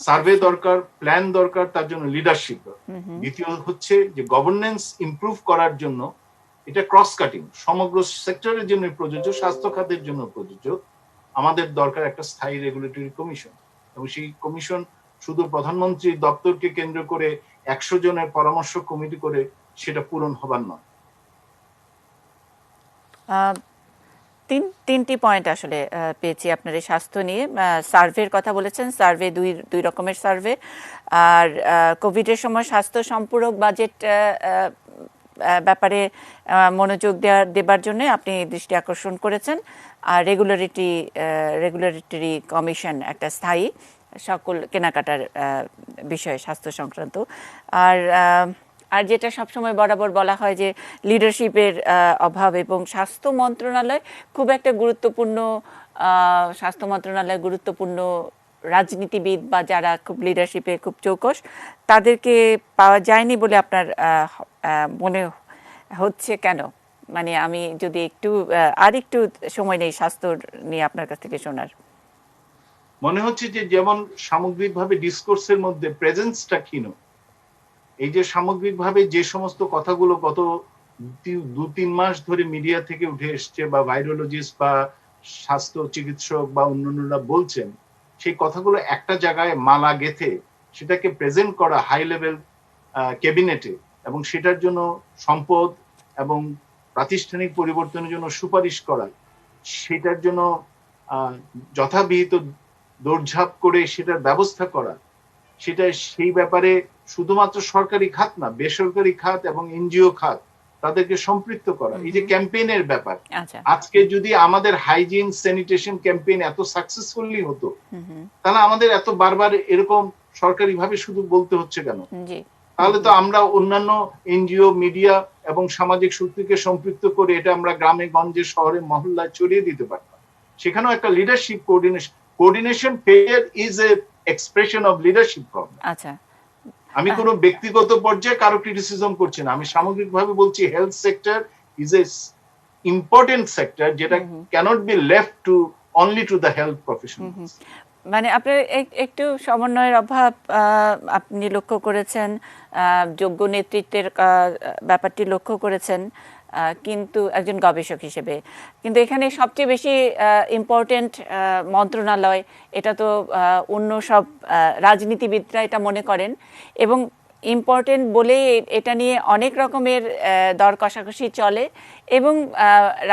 সার্ভে দরকার, প্ল্যান দরকার, তার জন্য লিডারশিপ দরকার। দ্বিতীয় হচ্ছে যে গভর্নেন্স ইমপ্রুভ করার জন্য, এটা ক্রস কাটিং, সমগ্র সেক্টরের জন্য প্রযোজ্য, স্বাস্থ্য খাতের জন্য প্রযোজ্য, আমাদের দরকার একটা স্থায়ী রেগুলেটরি কমিশন। এবং সেই কমিশন শুধু প্রধানমন্ত্রীর দপ্তরকে কেন্দ্র করে 100 জনের পরামর্শ কমিটি করে সেটা পূরণ হবার নয়। তিনটি পয়েন্ট আসলে পেয়েছি আপনার এই স্বাস্থ্য নিয়ে। সার্ভের কথা বলেছেন, সার্ভে দুই রকমের সার্ভে, আর কোভিডের সময় স্বাস্থ্য সম্পূরক বাজেট ব্যাপারে মনোযোগ দেবার জন্য আপনি দৃষ্টি আকর্ষণ করেছেন, আর রেগুলেটরি কমিশন একটা স্থায়ী সকল কেনাকাটার বিষয়ে স্বাস্থ্য সংক্রান্ত। আর যেটা সবসময় বরাবর বলা হয় যে লিডারশিপের অভাব, এবং স্বাস্থ্য মন্ত্রণালয় খুব একটা গুরুত্বপূর্ণ রাজনীতিবিদ বা যারা খুব লিডারশিপে খুব চৌকস, তাদেরকে পাওয়া যায়নি বলে আপনার মনে হচ্ছে কেন? মানে আমি যদি একটু সময় নেই স্বাস্থ্য নিয়ে আপনার কাছ থেকে শোনার। মনে হচ্ছে যে যেমন সামগ্রিকভাবে ডিসকোর্সের মধ্যে প্রেজেন্সটা ক্ষীণ। এই যে সামগ্রিকভাবে যে সমস্ত কথাগুলো গত 2-3 মাস ধরে মিডিয়া থেকে উঠে এসছে, বা ভাইরোলজিস্ট বা স্বাস্থ্য চিকিৎসক বা অন্যান্যরা বলছেন, সেই কথাগুলো একটা জায়গায় মালা গেথে সেটাকে প্রেজেন্ট করা হাই লেভেল ক্যাবিনেটে, এবং সেটার জন্য সম্পদ এবং প্রাতিষ্ঠানিক পরিবর্তনের জন্য সুপারিশ করা, সেটার জন্য যথাবিহিত দৌড়ঝাঁপ করে সেটার ব্যবস্থা করা, সেটা সেই ব্যাপারে শুধুমাত্র সরকারি খাত না, বেসরকারি খাত এবং এনজিও খাত তাদেরকে সম্পৃক্ত করা, এই যে ক্যাম্পেইনের ব্যাপার। আজকে যদি আমাদের হাইজিন স্যানিটেশন ক্যাম্পেইন এত সাকসেসফুলি হতো, তাহলে আমাদের এত বারবার এরকম সরকারি ভাবে শুধু বলতে হচ্ছে কেন? তাহলে তো আমরা অন্যান্য এনজিও, মিডিয়া এবং সামাজিক শক্তিকে সম্পৃক্ত করে এটা আমরা গ্রামে গঞ্জে শহরে মহল্লায় ছড়িয়ে দিতে পারতাম। সেখানেও একটা leadership coordination failure is a expression of leadership problem. আচ্ছা, আমি কোনো ব্যক্তিগত পর্যায়ে কারো ক্রিটিসিজম করছি না, আমি সামগ্রিকভাবে বলছি health sector is a important sector, যেটা cannot be left to only to the health professionals. মানে আপনার একটু সমন্বয়ের অভাব আপনি লক্ষ্য করেছেন, যোগ্য নেতৃত্বের ব্যাপারটি লক্ষ্য করেছেন, কিন্তু একজন গবেষক হিসেবে। কিন্তু এখানে সবচেয়ে বেশি ইম্পর্টেন্ট মন্ত্রণালয়, এটা তো অন্য সব রাজনীতিবিদরা এটা মনে করেন, এবং ইম্পর্টেন্ট বলে এটা নিয়ে অনেক রকমের দর কষাকষি চলে, এবং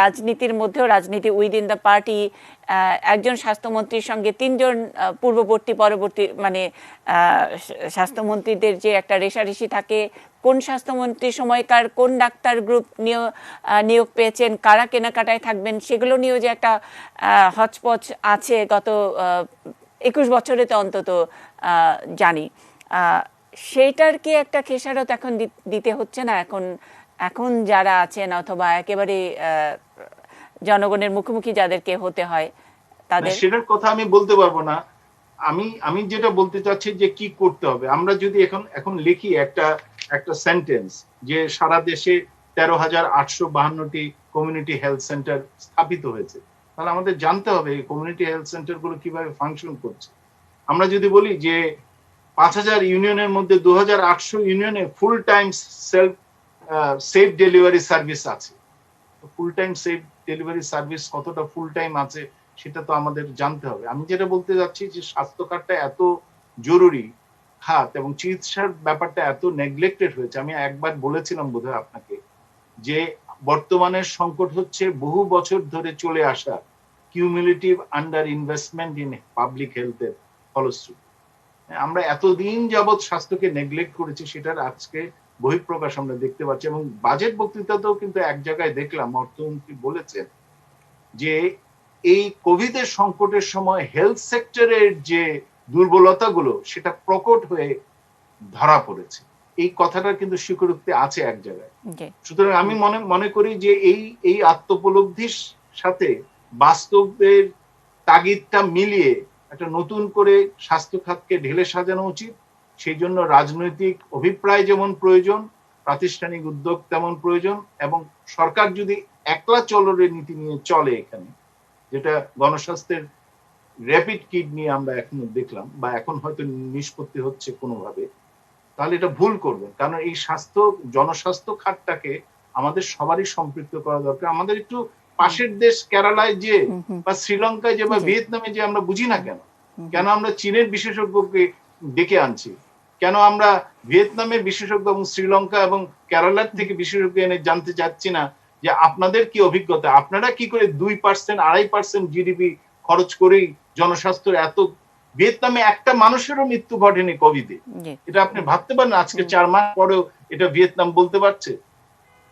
রাজনীতির মধ্যেও, রাজনীতি উইদিন দ্য পার্টি, একজন স্বাস্থ্যমন্ত্রীর সঙ্গে 3 জন পূর্ববর্তী পরবর্তী মানে স্বাস্থ্যমন্ত্রীদের যে একটা রেষারেষি থাকে, কোন স্বাস্থ্যমন্ত্রীর সময়কার কোন ডাক্তার গ্রুপ নিয়োগ পেয়েছেন, কারা কেনাকাটায় থাকবেন, সেগুলো নিয়েও যে একটা হচপচ আছে গত 21 বছরে তো অন্তত জানি। সেইটার কি একটা খেসারত এখন দিতে হচ্ছে না এখন যারা আছেন, অথবা একেবারে জনগণের মুখোমুখি যাদেরকে হতে হয় তাদের? সেটার কথা আমি বলতে পারবো না। আমি যেটা বলতে চাচ্ছি যে কি করতে হবে, আমরা যদি এখন লিখি একটা সেন্টেন্স যে সারা দেশে 13,852টি কমিউনিটি হেলথ সেন্টার স্থাপিত হয়েছে, তাহলে আমাদের জানতে হবে এই কমিউনিটি হেলথ সেন্টার গুলো কিভাবে ফাংশন করছে। আমরা যদি বলি যে 5,000 ইউনিয়নের মধ্যে 2,800 ইউনিয়নে full time safe delivery service আছে। Full time safe delivery service কতটা ফুল টাইম আছে সেটা তো আমাদের জানতে হবে। আমি যেটা বলতে যাচ্ছি যে স্বাস্থ্য খাতটা এত জরুরি খাত এবং চিকিৎসার ব্যাপারটা এত নেগলেক্টেড হয়েছে। আমি একবার বলেছিলাম বোধহয় আপনাকে যে বর্তমানে সংকট হচ্ছে বহু বছর ধরে চলে আসা cumulative under investment in public হেলথের ফলশ্রুতি। আমরা এতদিন যাবৎ স্বাস্থ্যকে নেগলেক্ট করেছি, সেটার আজকে বহিঃপ্রকাশ আমরা দেখতে পাচ্ছি। এবং বাজেট বক্তৃতাতেও কিন্তু এক জায়গায় দেখলাম অর্থমন্ত্রী বলেছেন যে এই কোভিড এর সংকটের সময় হেলথ সেক্টরের যে দুর্বলতাগুলো সেটা প্রকট হয়ে ধরা পড়েছে। এই কথাটা কিন্তু স্বীকারোক্তি আছে এক জায়গায়। সুতরাং আমি মনে করি যে এই আত্মোপলব্ধির সাথে বাস্তবের তাগিদটা মিলিয়ে একটা নতুন করে স্বাস্থ্য খাতকে ঢেলে সাজানো উচিত। সেই জন্য রাজনৈতিক অভিপ্রায় যেমন প্রয়োজন, প্রাতিষ্ঠানিক উদ্যোগ তেমন প্রয়োজন, এবং সরকার যদি একলা চলরে নীতি নিয়ে চলে, এখানে যেটা গণস্বাস্থ্যের র্যাপিড কিট নিয়ে আমরা এখনো দেখলাম বা এখন হয়তো নিষ্পত্তি হচ্ছে কোনোভাবে, তাহলে এটা ভুল করবেন। কারণ এই জনস্বাস্থ্য খাতটাকে আমাদের সবারই সম্পৃক্ত করা দরকার। আমাদের একটু পাশের দেশ কেরালায় যে বা শ্রীলঙ্কায় যে বা ভিয়েতনামে যে আমরা বুঝি না কেন আমরা চীনের বিশেষজ্ঞকে ডেকে আনছি, কেন আমরা ভিয়েতনামের বিশেষজ্ঞ এবং শ্রীলঙ্কা এবং কেরালার থেকে বিশেষজ্ঞ এনে জানতে চাচ্ছি না যে আপনাদের কি অভিজ্ঞতা, আপনারা কি করে 2%, 2.5% জিডিপি খরচ করেই জনস্বাস্থ্যের এত, ভিয়েতনামে একটা মানুষেরও মৃত্যু ঘটেনি কোভিডে। জি, এটা আপনি ভাবতে পারেন আজকে 4 মাস পরেও এটা ভিয়েতনাম বলতে পারছে।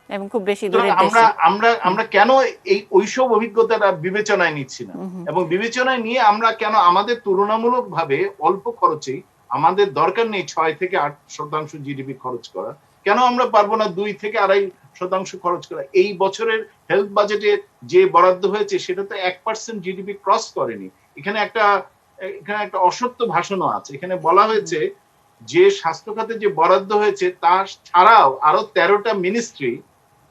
এবং খুব বেশি সুতরাং দূরের আমরা দেশে। আমরা আমরা কেন এই ওইসব অভিজ্ঞতাটা বিবেচনায় নিচ্ছি না, এবং বিবেচনায় নিয়ে আমরা কেন আমাদের তুলনামূলক ভাবে অল্প খরচেই, আমাদের দরকার নেই 6 থেকে 8% জিডিপি খরচ করা, কেন আমরা পারবো না 2 থেকে 2.5% খরচ করা? এই বছরের হেলথ বাজেটে যে বরাদ্দ হয়েছে সেটা তো 1% জিডিপি ক্রস করেনি। এখানে একটা অসত্য ভাষণও আছে। এখানে বলা হয়েছে যে স্বাস্থ্য খাতে যে বরাদ্দ হয়েছে তার ছাড়াও আরো 13টা মিনিস্ট্রি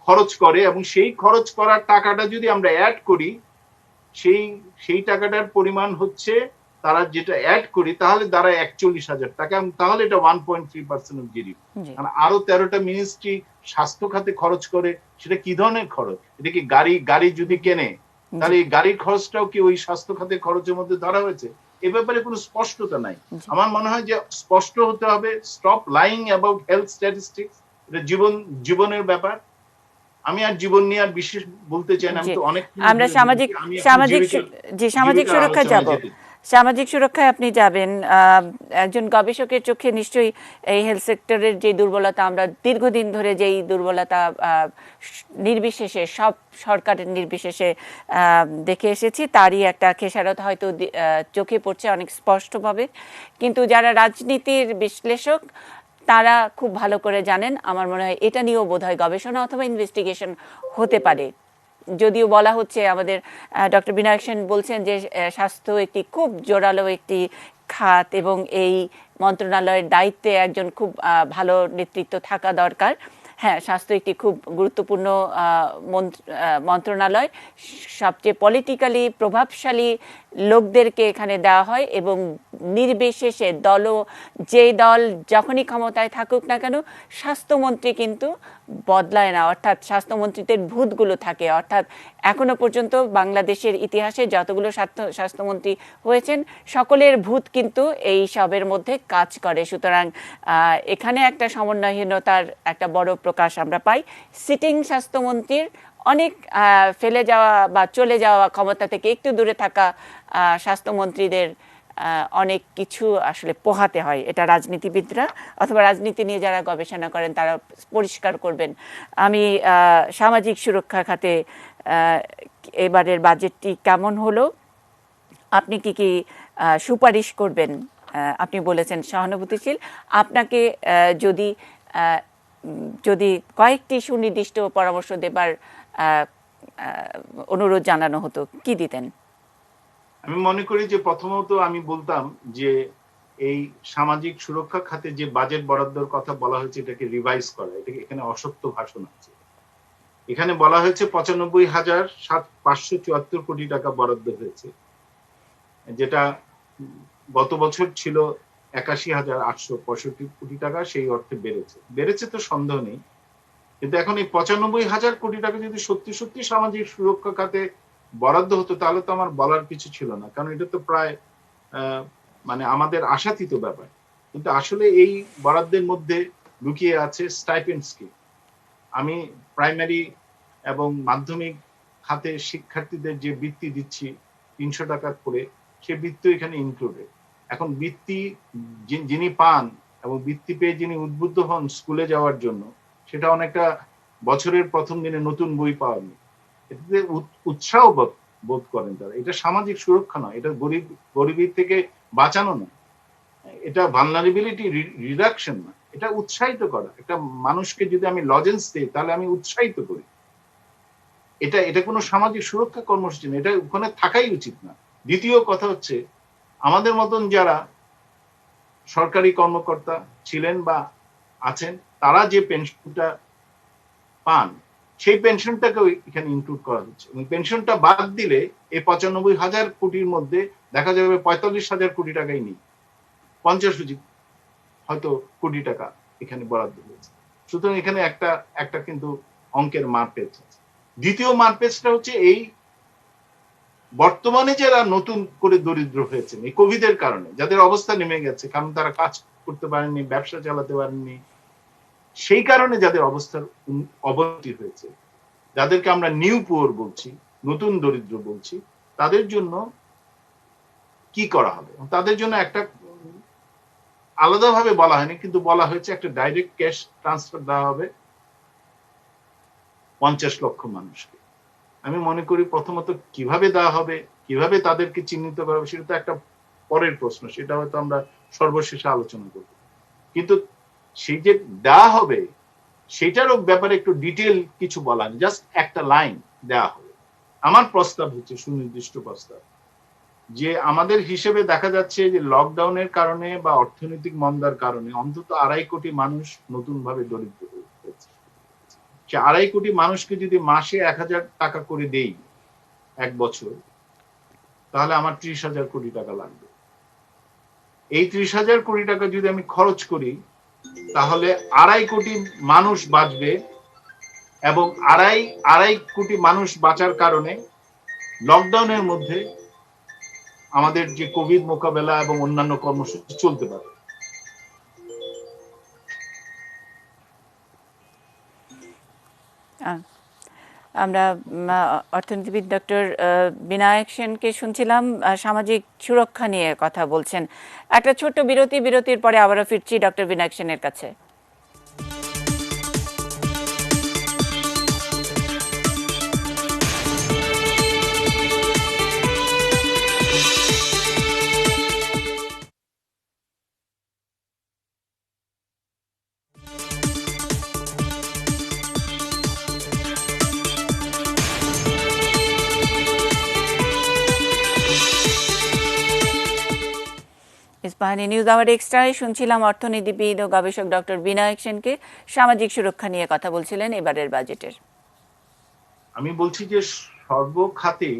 খরচ করে, এবং সেই খরচ করার টাকাটা যদি আমরা অ্যাড করি, সেই টাকাটার পরিমাণ হচ্ছে, তারা যেটা অ্যাড করি তাহলে দাঁড়ায় 41,000 টাকা, এবং তাহলে এটা 1.3% অফ জিডিপি। জি, আরো 13টা মিনিস্ট্রি স্বাস্থ্য খাতে খরচ করে, সেটা কি ধরনের খরচ? এটা কি গাড়ি যদি কেনে তাহলে এই গাড়ির খরচটাও কি ওই স্বাস্থ্য খাতের খরচের মধ্যে ধরা হয়েছে? এ ব্যাপারে কোনো স্পষ্টতা নাই। আমার মনে হয় যে স্পষ্ট হতে হবে, stop lying about health statistics. এটা জীবনের ব্যাপার। আমি আর জীবন নিয়ে আর বিশেষ বলতে চাই না, আমি তো অনেক আমরা সামাজিক সামাজিক সুরক্ষা যাব। সামাজিক সুরক্ষায় আপনি যাবেন, একজন গবেষকের চোখে নিশ্চয়ই এই হেলথ সেক্টরের যে দুর্বলতা, আমরা দীর্ঘদিন ধরে যেই দুর্বলতা নির্বিশেষে, সব সরকারের নির্বিশেষে দেখে এসেছি, তারই একটা খেসারত হয়তো চোখে পড়ছে অনেক স্পষ্টভাবে। কিন্তু যারা রাজনীতির বিশ্লেষক তারা খুব ভালো করে জানেন, আমার মনে হয় এটা নিয়েও বোধহয় গবেষণা অথবা ইনভেস্টিগেশন হতে পারে। যদিও বলা হচ্ছে, আমাদের ডক্টর বিনায়ক সেন বলছেন যে স্বাস্থ্য একটি খুব জোরালো একটি খাত এবং এই মন্ত্রণালয়ের দায়িত্বে একজন খুব ভালো নেতৃত্ব থাকা দরকার। হ্যাঁ, স্বাস্থ্য একটি খুব গুরুত্বপূর্ণ মন্ত্রণালয়, সবচেয়ে পলিটিক্যালি প্রভাবশালী লোকদেরকে এখানে দেওয়া হয়, এবং নির্বিশেষে যে দল যখনই ক্ষমতায় থাকুক না কেন, স্বাস্থ্যমন্ত্রী কিন্তু বদলায় না, অর্থাৎ স্বাস্থ্যমন্ত্রীদের ভূতগুলো থাকে। অর্থাৎ এখনো পর্যন্ত বাংলাদেশের ইতিহাসে যতগুলো স্বাস্থ্যমন্ত্রী হয়েছেন সকলের ভূত কিন্তু এই সবের মধ্যে কাজ করে। সুতরাং এখানে একটা সমন্বয়হীনতার একটা বড় প্রকাশ আমরা পাই। সিটিং স্বাস্থ্যমন্ত্রীর অনেক ফেলে যাওয়া বা চলে যাওয়া ক্ষমতা থেকে একটু দূরে থাকা স্বাস্থ্যমন্ত্রীদের অনেক কিছু আসলে পোহাতে হয়। এটা রাজনীতিবিদরা অথবা রাজনীতি নিয়ে যারা গবেষণা করেন তারা পরিষ্কার করবেন। আমি সামাজিক সুরক্ষা খাতে এবারের বাজেটটি কেমন হলো, আপনি কি কি সুপারিশ করবেন? আপনি বলেছেন সহানুভূতিশীল, আপনাকে যদি কয়েকটি সুনির্দিষ্ট পরামর্শ দেবার অনুরোধ জানানো হতো, কি দিতেন? আমি মনে করি যে প্রথমত আমি বলতাম যে এই সামাজিক সুরক্ষা খাতে যে বাজেট বরাদ্দের কথা বলা হয়েছে এটাকে রিভাইজ করা। এখানে অসত্য ভাষণ আছে। এখানে বলা হয়েছে 95,574 কোটি টাকা বরাদ্দ হয়েছে, যেটা গত বছর ছিল 81,865 কোটি টাকা, সেই অর্থে বেড়েছে তো সন্দেহ নেই। কিন্তু এখন এই 95,000 কোটি টাকা যদি সত্যি সত্যি সামাজিক সুরক্ষা খাতে বরাদ্দ হতো তাহলে তো আমার বলার কিছু ছিল না, কারণ এটা তো প্রায় মানে আমাদের আশাতীত ব্যাপার। কিন্তু আসলে এই বরাদ্দের মধ্যে লুকিয়ে আছে স্টাইপেন্ড স্কিম। আমি প্রাইমারি এবং মাধ্যমিক খাতে শিক্ষার্থীদের যে বৃত্তি দিচ্ছি 300 টাকা করে, সে বৃত্তি এখানে ইনক্লুডেড। এখন বৃত্তি যিনি পান এবং বৃত্তি পেয়ে যিনি উদ্বুদ্ধ হন স্কুলে যাওয়ার জন্য, সেটা অনেকটা বছরের প্রথম দিনে নতুন বই পাওয়া নেই, এটাতে উৎসাহ বোধ করেন তারা। এটা সামাজিক সুরক্ষা নয়, এটা গরিবী থেকে বাঁচানো না, এটা ভালনারেবিলিটি রিডাকশন না, এটা উৎসাহিত করা। একটা মানুষকে যদি আমি লজেন্স দিই তাহলে আমি উৎসাহিত করি। এটা কোনো সামাজিক সুরক্ষা কর্মসূচি না, এটা ওখানে থাকাই উচিত না। দ্বিতীয় কথা হচ্ছে, আমাদের মতন যারা সরকারি কর্মকর্তা ছিলেন বা আছেন তারা যে পেনশনটা পান, সেই পেনশনটাকেও এখানে ইনক্লুড করা হচ্ছে, এবং পেনশনটা বাদ দিলে এই 95,000 কোটির মধ্যে দেখা যাবে 45,000 কোটি টাকাই নেই, 50 হয়তো কোটি টাকা এখানে বরাদ্দ হয়েছে। সুতরাং এখানে একটা কিন্তু অঙ্কের মারপেচ আছে। দ্বিতীয় মারপেচটা হচ্ছে এই বর্তমানে যারা নতুন করে দরিদ্র হয়েছেন এই কোভিডের কারণে, যাদের অবস্থা নেমে গেছে, কারণ তারা কাজ করতে পারেননি, ব্যবসা চালাতে পারেননি, সেই কারণে যাদের অবস্থার অবনতি হয়েছে, যাদেরকে আমরা নিউ পুয়ার বলছি, নতুন দরিদ্র বলছি, তাদের জন্য কি করা হবে? তাদের জন্য একটা আলাদাভাবে বলা হয়নি, কিন্তু বলা হয়েছে একটা ডাইরেক্ট ক্যাশ ট্রান্সফার দেওয়া হবে 50 লক্ষ মানুষকে। আমি মনে করি প্রথমত কিভাবে দেওয়া হবে, কিভাবে তাদেরকে চিহ্নিত করা হবে, সেটা তো একটা পরের প্রশ্ন, সেটা হয়তো আমরা সর্বশেষে আলোচনা করব। কিন্তু সেই যে দেওয়া হবে সেটারও ব্যাপারে একটু ডিটেল কিছু বলা, জাস্ট একটা লাইন দেওয়া হবে। আমার প্রস্তাব হচ্ছে, সুনির্দিষ্ট প্রস্তাব, যে আমাদের হিসেবে দেখা যাচ্ছে যে লকডাউনের কারণে বা অর্থনৈতিক মন্দার কারণে অন্তত 2.5 কোটি মানুষ নতুন ভাবে দরিদ্র হয়েছে। সে 2.5 কোটি মানুষকে যদি মাসে 1,000 টাকা করে দেই এক বছর, তাহলে আমার 30,000 কোটি টাকা লাগবে। এই 30,000 কোটি টাকা যদি আমি খরচ করি, তাহলে 2.5 কোটি মানুষ বাঁচবে, এবং আড়াই কোটি মানুষ বাঁচার কারণে লকডাউনের মধ্যে আমাদের যে কোভিড মোকাবেলা এবং অন্যান্য কর্মসূচি চলতে পারে। আমরা অর্থনীতিবিদ ডক্টর বিনায়ক সেনকে শুনছিলাম সামাজিক সুরক্ষা নিয়ে কথা বলছেন। একটা ছোট্ট বিরতির পরে আবারও ফিরছি ডক্টর বিনায়ক সেনের কাছে। ইস্পাহানি নিউজ আওয়ার এক্সট্রায় শুনছিলাম অর্থনীতিবিদ ও গবেষক ডক্টর বিনায়ক সেনকে সামাজিক সুরক্ষা নিয়ে কথা বলছিলেন এবারের বাজেটের। আমি বলছি যে সর্বখাতেই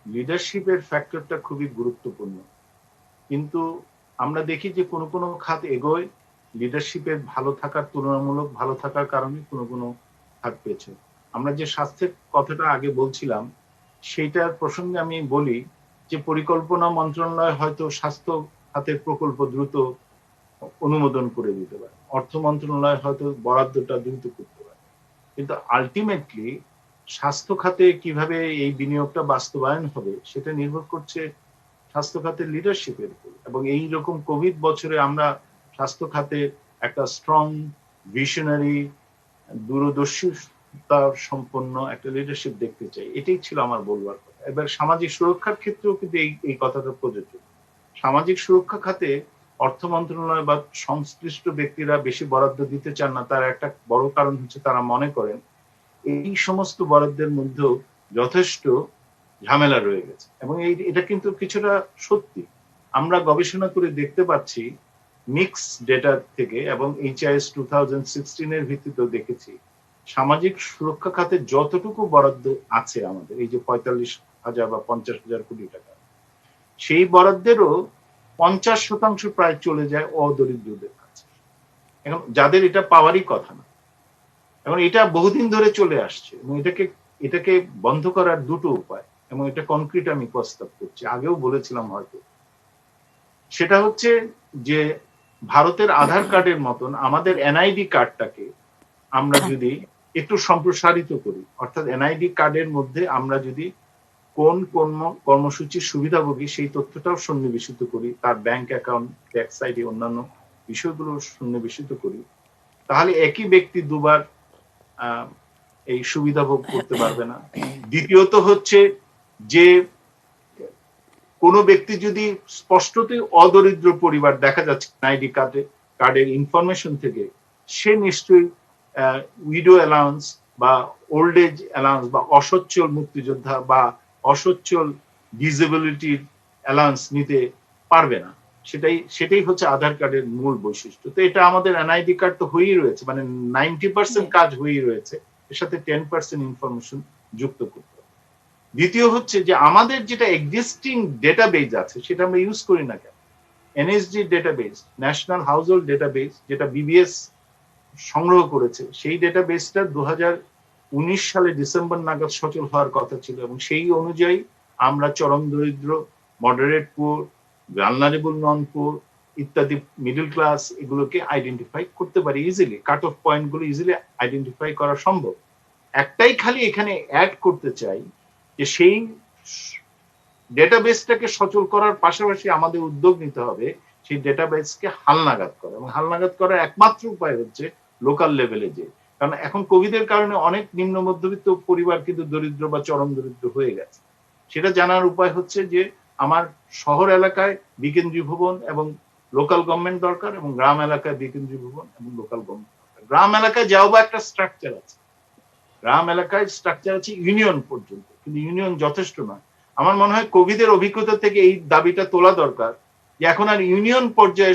লিডারশিপের ফ্যাক্টরটা খুবই গুরুত্বপূর্ণ, কিন্তু আমরা দেখি যে কোনো কোনো খাত এগোয় লিডারশিপের ভালো থাকার, তুলনামূলক ভালো থাকার কারণে কোনো কোনো খাত পেয়েছে। আমরা যে স্বাস্থ্যের কথাটা আগে বলছিলাম, সেইটার প্রসঙ্গে আমি বলি যে পরিকল্পনা মন্ত্রণালয় হয়তো স্বাস্থ্য খাতের প্রকল্প দ্রুত অনুমোদন করে দিতে পারে, অর্থ মন্ত্রণালয় হয়তো বরাদ্দটা দ্রুত করতে পারে, কিন্তু আলটিমেটলি স্বাস্থ্য খাতে কিভাবে এই বিনিয়োগটা বাস্তবায়ন হবে সেটা নির্ভর করছে স্বাস্থ্য খাতের লিডারশিপের উপর। এবং এই রকম কোভিড বছরে আমরা স্বাস্থ্য খাতে একটা স্ট্রং, ভিশনারি, দূরদর্শিতা সম্পন্ন একটা লিডারশিপ দেখতে চাই। এটাই ছিল আমার বলবার কথা। এবার সামাজিক সুরক্ষার ক্ষেত্রেও কিন্তু এই কথাটা প্রযোজ্য। সামাজিক সুরক্ষা খাতে অর্থ মন্ত্রণালয় বা সংশ্লিষ্ট ব্যক্তিরা বেশি বরাদ্দ দিতে চান না, তার একটা বড় কারণ হচ্ছে তারা মনে করেন এই সমস্ত বরাদ্দের মধ্যেও যথেষ্ট ঝামেলা রয়ে গেছে। এবং এটা কিন্তু কিছুটা সত্যি। আমরা গবেষণা করে দেখতে পাচ্ছি মিক্স ডেটা থেকে, এবং HIS 2016 এর ভিত্তিতেও দেখেছি, সামাজিক সুরক্ষা খাতে যতটুকু বরাদ্দ আছে আমাদের, এই যে 45,000 বা 50,000 কোটি টাকা, সেই বরাদ্দেরও 50% প্রায় চলে যায় অদরিদ্রদের কাছে, এখন যাদের এটা পাওয়ারই কথা না। এখন এটা বহুদিন ধরে চলে আসছে, এবং এটাকে বন্ধ করার দুটো উপায়, এবং এটা কনক্রিট আমি প্রস্তাব করছি, আগেও বলেছিলাম হয়তো। সেটা হচ্ছে যে ভারতের আধার কার্ডের মতন আমাদের NID কার্ডটাকে আমরা যদি একটু সম্প্রসারিত করি, অর্থাৎ NID কার্ডের মধ্যে আমরা যদি কোন কোন কর্মসূচির সুবিধাভোগী সেই তথ্যটাও সন্নিবেশিত করি, তার ব্যাংক অ্যাকাউন্ট, ট্যাক্স আইডি, অন্যান্য বিষয়গুলো সন্নিবেশিত করি, তাহলে একই ব্যক্তি দুবার এই সুবিধা ভোগ করতে পারবে না। দ্বিতীয়ত হচ্ছে যে কোনো ব্যক্তি যদি স্পষ্টতই অদরিদ্র পরিবার দেখা যাচ্ছে NID কার্ডের ইনফরমেশন থেকে, সে নিশ্চয়ই উইডো অ্যালাউন্স বা ওল্ড এজ অ্যালাউন্স বা অসচ্ছল মুক্তিযোদ্ধা বা অসচ্ছল ডিসেবিলিটির অ্যালাউন্স নিতে পারবে না। সেটাই হচ্ছে আধার কার্ডের মূল বৈশিষ্ট্য। তো এটা আমাদের NID কার্ড তো হয়েই রয়েছে, মানে 90% কাজ হয়েই রয়েছে, এর সাথে 10% ইনফরমেশন যুক্ত করতে হবে। দ্বিতীয় হচ্ছে যে আমাদের যেটা এক্সিস্টিং ডেটাবেজ আছে সেটা আমরা ইউজ করি না কেন? NHD database, national house hold database, যেটা BBS সংগ্রহ করেছে, সেই ডেটাবেজটা 2019 সালে ডিসেম্বর নাগাদ সচল হওয়ার কথা ছিল, এবং সেই অনুযায়ী আমরা চরম দরিদ্র, মডারেট পুর, ভালনারেবল নন পুর ইত্যাদি মিডল ক্লাস, এগুলোকে আইডেন্টিফাই করতে পারি ইজিলি। কাট অফ পয়েন্ট গুলো ইজিলি আইডেন্টিফাই করা সম্ভব। একটাই খালি এখানে অ্যাড করতে চাই যে সেই ডেটাবেসটাকে সচল করার পাশাপাশি আমাদের উদ্যোগ নিতে হবে সেই ডেটাবেসকে হালনাগাদ করা, এবং হালনাগাদ করার একমাত্র উপায় হচ্ছে লোকাল লেভেলে যে, কারণ এখন কোভিডের কারণে অনেক নিম্ন মধ্যবিত্ত পরিবার কিন্তু দরিদ্র বা চরম দরিদ্র হয়ে গেছে। সেটা জানার উপায় হচ্ছে যে আমার শহর এলাকায় বিকেন্দ্রীভবন এবং লোকাল গভর্নমেন্ট দরকার, এবং গ্রাম এলাকায় বিকেন্দ্রীভবন এবং লোকাল গভর্নমেন্ট দরকার। গ্রাম এলাকায় যাও বা একটা স্ট্রাকচার আছে, গ্রাম এলাকায় স্ট্রাকচার আছে ইউনিয়ন পর্যন্ত, কিন্তু ইউনিয়ন যথেষ্ট নয়। আমার মনে হয় কোভিডের অভিজ্ঞতা থেকে এই দাবিটা তোলা দরকার যে এখন আর ইউনিয়ন পর্যায়ে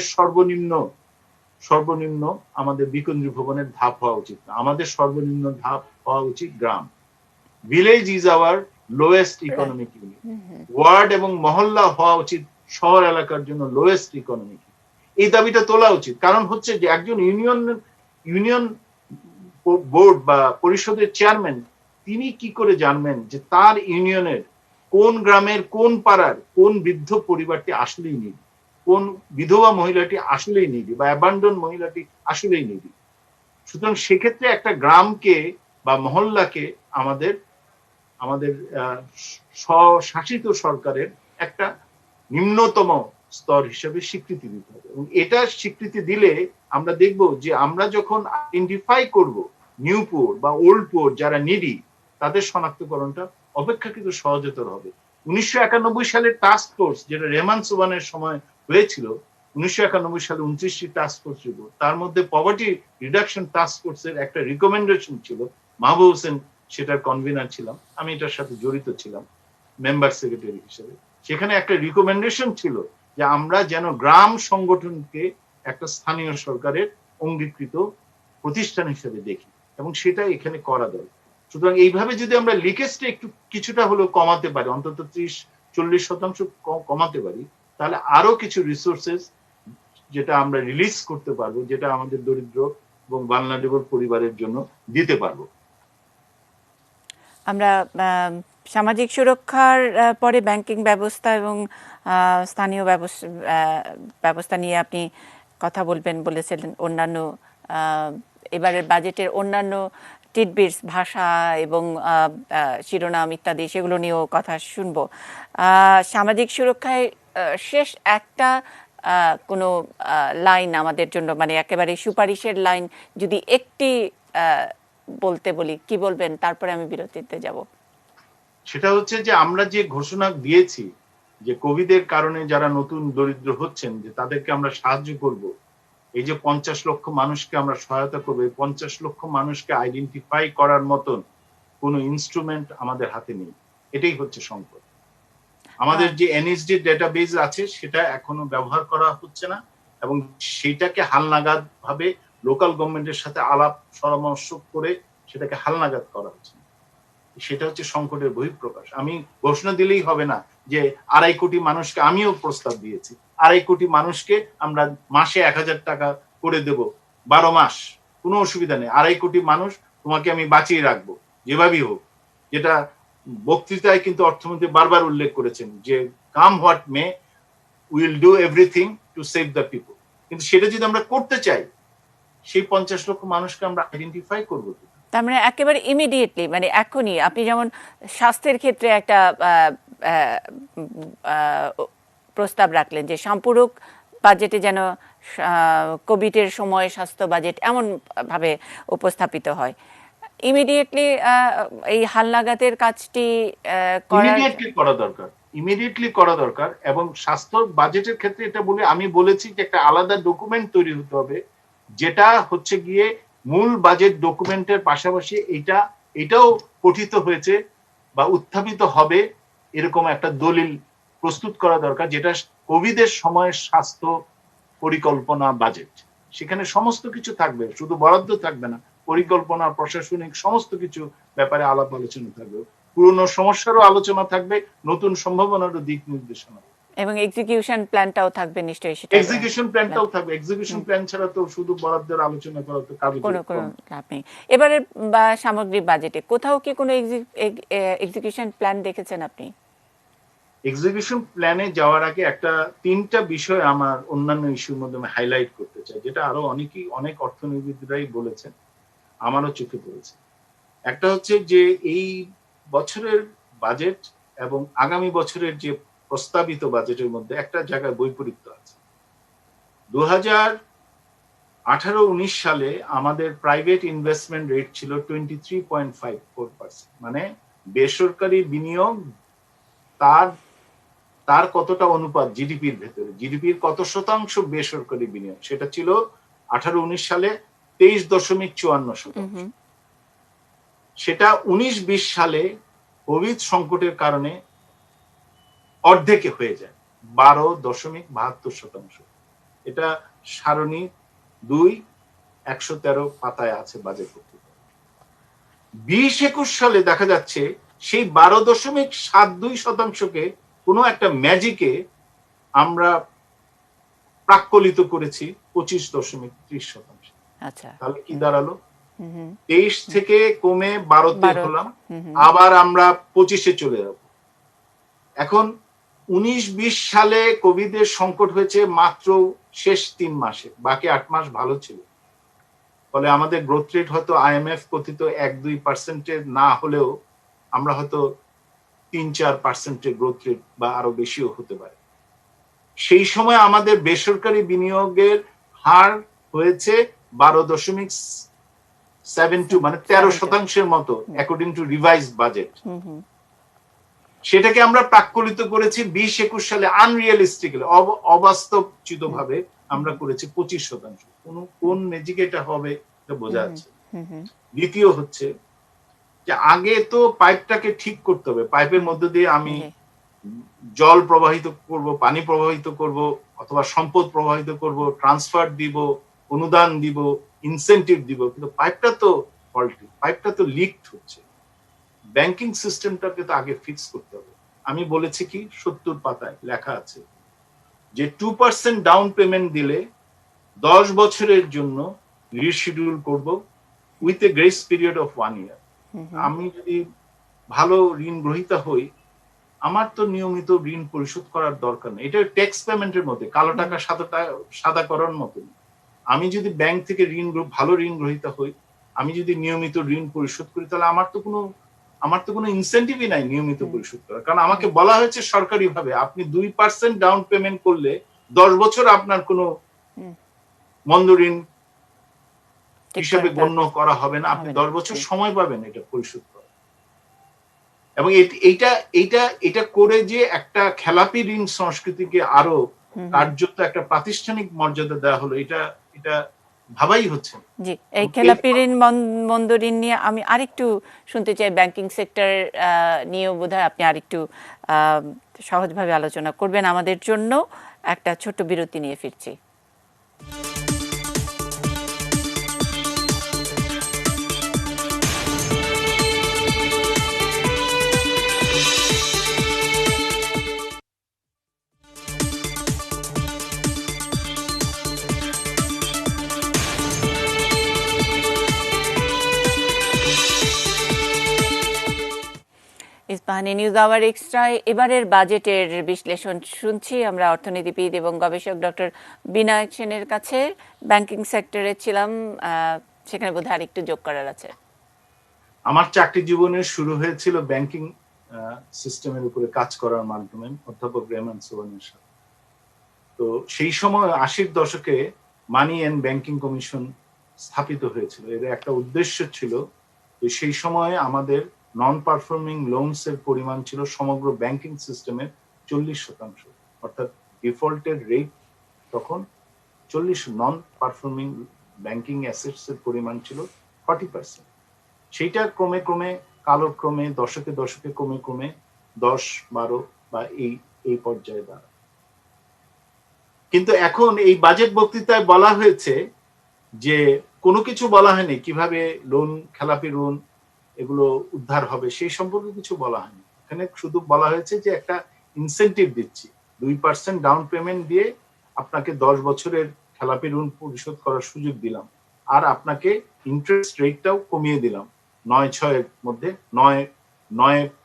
সর্বনিম্ন আমাদের বিকেন্দ্রীভবনের ধাপ হওয়া উচিত না, আমাদের সর্বনিম্ন ধাপ হওয়া উচিত গ্রাম। Village is our lowest economic unit, ward এবং মহল্লা হওয়া উচিত শহর এলাকার জন্য লোয়েস্ট ইকোনমিক। এই দাবিটা তোলা উচিত, কারণ হচ্ছে যে একজন ইউনিয়ন বোর্ড বা পরিষদের চেয়ারম্যান তিনি কি করে জানবেন যে তার ইউনিয়নের কোন গ্রামের কোন পাড়ার কোন বৃদ্ধ পরিবারটি আসলেই নিবি, কোন বিধবা মহিলাটি আসলেই নিবি বা অ্যাবান্ডন মহিলাটি আসলেই নিবি। সুতরাং সেক্ষেত্রে একটা গ্রামকে বা মহল্লাকে আমাদের স্বশাসিত সরকারের একটা নিম্নতম স্তর হিসেবে স্বীকৃতি দিতে হবে, এবং এটা স্বীকৃতি দিলে আমরা দেখব যে আমরা যখন আইডেন্টিফাই করব নিউ পুয়ার বা ওল্ড পুয়ার যারা নিডি, তাদের শনাক্তকরণটা অপেক্ষাকৃত সহজতর হবে। 1991 সালের টাস্ক ফোর্স যেটা রেহমান সোবানের সময় হয়েছিল, 1991 সালে 29টি টাস্ক ফোর্স ছিল, তার মধ্যে পভার্টি রিডাকশন টাস্ক ফোর্সের একটা রিকমেন্ডেশন ছিল, মাহবুব হোসেন সেটার কনভিনার ছিলাম, আমি এটার সাথে জড়িত ছিলাম মেম্বার সেক্রেটারি হিসেবে। সেখানে একটা রিকমেন্ডেশন ছিল যে আমরা যেন গ্রাম সংগঠনকে একটা স্থানীয় সরকারের অঙ্গীকৃত প্রতিষ্ঠান হিসেবে দেখি, এবং সেটা এখানে করা দরকার। সুতরাং এইভাবে যদি আমরা লিকেজটা একটু কিছুটা হলেও কমাতে পারি, অন্তত 30-40% কমাতে পারি, তাহলে আরো কিছু রিসোর্সেস যেটা আমরা রিলিজ করতে পারবো, যেটা আমাদের দরিদ্র এবং ভালনারেবল পরিবারের জন্য দিতে পারবো। আমরা সামাজিক সুরক্ষার পরে ব্যাংকিং ব্যবস্থা এবং স্থানীয় ব্যবস্থা নিয়ে আপনি কথা বলবেন বলেছিলেন। অন্যান্য এবারের বাজেটের অন্যান্য টিডবিটস, ভাষা এবং শিরোনাম ইত্যাদি সেগুলো নিয়েও কথা শুনবো। সামাজিক সুরক্ষায় শেষ একটা কোনো লাইন আমাদের জন্য, মানে একেবারে সুপারিশের লাইন যদি একটি বলতে বলি, কি বলবেন? তারপরে আমি বিরতিতে যাব। সেটা হচ্ছে যে আমরা যে ঘোষণা দিয়েছি যে কোভিডের কারণে যারা নতুন দরিদ্র হচ্ছেন যে তাদেরকে আমরা সাহায্য করব, এই যে 50 লক্ষ মানুষকে আমরা সহায়তা করবো, 50 লক্ষ মানুষকে আইডেন্টিফাই করার মতন কোনো ইনস্ট্রুমেন্ট আমাদের হাতে নেই। এটাই হচ্ছে সংকট। আমাদের যে এনএসডি ডেটাবেস আছে সেটা এখনো ব্যবহার করা হচ্ছে না, এবং সেটাকে হালনাগাদ ভাবে লোকাল গভর্নমেন্টের সাথে আলাপ পরামর্শ করে সেটাকে হালনাগাদ করা হচ্ছে না। সেটা হচ্ছে সংকটের বহিঃপ্রকাশ। আমি ঘোষণা দিলেই হবে না যে 2.5 কোটি মানুষকে, আমিও প্রস্তাব দিয়েছি 2.5 কোটি মানুষকে আমরা মাসে 1000 টাকা করে দেব 12 মাস, কোনো অসুবিধা নেই। 2.5 কোটি মানুষ তোমাকে আমি বাঁচিয়ে রাখবো যেভাবেই হোক, যেটা বক্তৃতায় কিন্তু অর্থমন্ত্রী বারবার উল্লেখ করেছেন যে come what may will do everything to save the people. কিন্তু সেটা যদি আমরা করতে চাই, সেই 50 লক্ষ মানুষকে আমরা আইডেন্টিফাই করবো। তার মানে একেবারে ইমিডিয়েটলি, মানে এখনই আপনি যেমন স্বাস্থ্যের ক্ষেত্রে একটা প্রস্তাব রাখলেন যে সম্পূরক বাজেটে যেন কোভিডের সময় স্বাস্থ্য বাজেট এমন ভাবে উপস্থাপিত হয়, ইমিডিয়েটলি এই হালনাগাদের কাজটি ইমিডিয়েটলি করা দরকার। এবং স্বাস্থ্য বাজেটের ক্ষেত্রে এটা বলে আমি বলেছি যে একটা আলাদা ডকুমেন্ট তৈরি হতে হবে, যেটা হচ্ছে গিয়ে মূল বাজেট ডকুমেন্টের পাশাপাশি এটাও পঠিত হয়েছে বা উত্থাপিত হবে এরকম একটা দলিল প্রস্তুত করা দরকার, যেটা কোভিডের সময় স্বাস্থ্য পরিকল্পনা বাজেট। সেখানে সমস্ত কিছু থাকবে, শুধু বরাদ্দ থাকবে না, পরিকল্পনা, প্রশাসনিক সমস্ত কিছু ব্যাপারে আলাপ আলোচনা থাকবে, পুরনো সমস্যারও আলোচনা থাকবে, নতুন সম্ভাবনারও দিক নির্দেশনা, এবং এক্সিকিউশন প্ল্যানটাও থাকবে নিশ্চয়ই। সেটা এক্সিকিউশন প্ল্যানটাও থাকবে। এক্সিকিউশন প্ল্যান ছাড়া তো শুধু বরাদ্দের আলোচনা করা তো কাজ কোনো লাভ নেই। এবারে সামগ্রিক বাজেটে কোথাও কি কোনো এক্সিকিউশন প্ল্যান দেখেছেন আপনি? এক্সিকিউশন প্ল্যানে যাওয়ার আগে একটা 3টা বিষয় আমার অন্যান্য ইস্যুর মধ্যে আমি হাইলাইট করতে চাই, যেটা আরো অনেক অর্থনীতিবিদরাই বলেছেন, আমারও চোখে পড়েছে। একটা হচ্ছে যে এই বছরের বাজেট এবং আগামী বছরের যে প্রস্তাবিত বাজেটের মধ্যে একটা জায়গায় বৈপরীত্য আছে। 2018-19 সালে আমাদের প্রাইভেট ইনভেস্টমেন্ট রেট ছিল 23.54%, মানে বেসরকারি বিনিয়োগ তার তার কতটা অনুপাত জিডিপির ভেতরে, জিডিপির কত শতাংশ বেসরকারি বিনিয়োগ, সেটা ছিল 18-19 সালে 23.54%। সেটা 19-20 সালে কোভিড সংকটের কারণে অর্ধেকে হয়ে যায় 12.72%। এটা সারণী 2-113 পাতায় আছে বাজেট পত্রিকা। 20-21 সালে দেখা যাচ্ছে সেই 12.72%কে কোনো একটা ম্যাজিকে আমরা প্রাক্কলিত করেছি 25.30%। আচ্ছা, তাহলে কি দাঁড়ালো? 23 থেকে কমে 12-তে হলাম, আবার আমরা 25-এ চলে যাব। এখন 19-20 সালে কোভিডের সংকট হয়েছে মাত্র শেষ 3 মাসে, বাকি 8 মাস ভালো ছিল। ফলে আমাদের গ্রোথ রেট হয়তো আইএমএফ কথিত 1-2% না হলেও আমরা হয়তো 3-4% গ্রোথ রেট বা আরো বেশিও হতে পারে। সেই সময় আমাদের বেসরকারি বিনিয়োগের হার হয়েছে 12.72, মানে 13% মতো অ্যাকর্ডিং টু রিভাইজড বাজেট। সেটাকে আমরা প্রাক্কলিত করেছি 20-21 সালে আনরিয়ালিস্টিক্যালি, অবাস্তবচিত ভাবে আমরা করেছি 25%। কোন ম্যাজিক এটা হবে এটা বোঝা যাচ্ছে। দ্বিতীয় হচ্ছে যে আগে তো পাইপটাকে ঠিক করতে হবে, পাইপের মধ্য দিয়ে আমি জল প্রবাহিত করব, পানি প্রবাহিত করব, অথবা সম্পদ প্রবাহিত করব, ট্রান্সফার দিব, অনুদান দিব, ইনসেন্টিভ দিব, কিন্তু পাইপটা তো ফল্টি, পাইপটা তো লিকড হচ্ছে। ব্যাংকিং সিস্টেমটাকে তো আগে ফিক্স করতে হবে। আমি বলেছি কি 70 পাতায় লেখা আছে যে 2% ডাউন পেমেন্ট দিলে 10 বছরের জন্য রিশিডিউল করব with a grace period of 1 ইয়ার। আমি যদি ভালো ঋণ গ্রহীতা হই, আমার তো নিয়মিত ঋণ পরিশোধ করার দরকার নেই। এটা ট্যাক্স পেমেন্টের মধ্যে কালো টাকা সাদা করার মতো। আমি যদি ব্যাংক থেকে ভালো ঋণ গ্রহীতা হই, আমি যদি নিয়মিত ঋণ পরিশোধ করি, তাহলে আমার তো কোনো ইনসেন্টিভই নাই নিয়মিত পরিশোধ করার। কারণ আমাকে বলা হয়েছে সরকারিভাবে আপনি 2% ডাউন পেমেন্ট করলে 10 বছর আপনার কোনো মন্দ ঋণ হিসেবে গণ্য করা হবে না, আপনি 10 বছর সময় পাবেন এটা পরিশোধ করা। এবং এটা করে যে একটা খেলাপি ঋণ সংস্কৃতিকে আরো কার্যত একটা প্রাতিষ্ঠানিক মর্যাদা দেওয়া হলো, এটা ভাবাই হচ্ছে। জি, এই খেলাপি ঋণ মন্দ ঋণ নিয়ে আমি আরেকটু শুনতে চাই। ব্যাংকিং সেক্টর নিয়েও বোধহয় আপনি আরেকটু সহজভাবে আলোচনা করবেন আমাদের জন্য। একটা ছোট্ট বিরতি নিয়ে ফিরছি। ইস্পাহানি নিউজ আওয়ার এক্সট্রায় এবারের বাজেটের বিশ্লেষণ শুনছি আমরা অর্থনীতিবিদ এবং গবেষক ডক্টর বিনায়ক সেনের কাছে। ব্যাংকিং সেক্টরে ছিলাম, সেখানে বোধহয় আরেকটু যোগ করার আছে। আমার চাকরি জীবনের শুরু হয়েছিল ব্যাংকিং সিস্টেমের উপরে কাজ করার মাধ্যমে অধ্যাপক রেহমান সোবহানের সাথে। তো সেই সময় 80-র দশকে মানি অ্যান্ড ব্যাংকিং কমিশন স্থাপিত হয়েছিল। এর একটা উদ্দেশ্য ছিল যে সেই সময়ে আমাদের নন পারফর্মিং লোনস এর পরিমাণ ছিল সমগ্র ব্যাংকিং সিস্টেমের 40%, অর্থাৎ ডিফল্টের রেট তখন 40, নন পারফর্মিং ব্যাংকিং অ্যাসেটস এর পরিমাণ ছিল 40%। সেইটা ক্রমে ক্রমে কালক্রমে দশকে ক্রমে ক্রমে 10-12 বা এই পর্যায়ে দাঁড়ায়। কিন্তু এখন এই বাজেট বক্তৃতায় বলা হয়েছে যে কোনো কিছু বলা হয়নি কিভাবে লোন, খেলাপি ঋণ এগুলো উদ্ধার হবে, সেই সম্পর্কে কিছু বলা হয়নি। এখানে শুধু বলা হয়েছে যে একটা ইনসেন্টিভ দিচ্ছি, 2% ডাউন পেমেন্ট দিয়ে আপনাকে 10 বছরের খেলাপি ঋণ পরিশোধ করার সুযোগ দিলাম, আর আপনাকে ইন্টারেস্ট রেটটাও কমিয়ে দিলাম 9-6 এর মধ্যে 9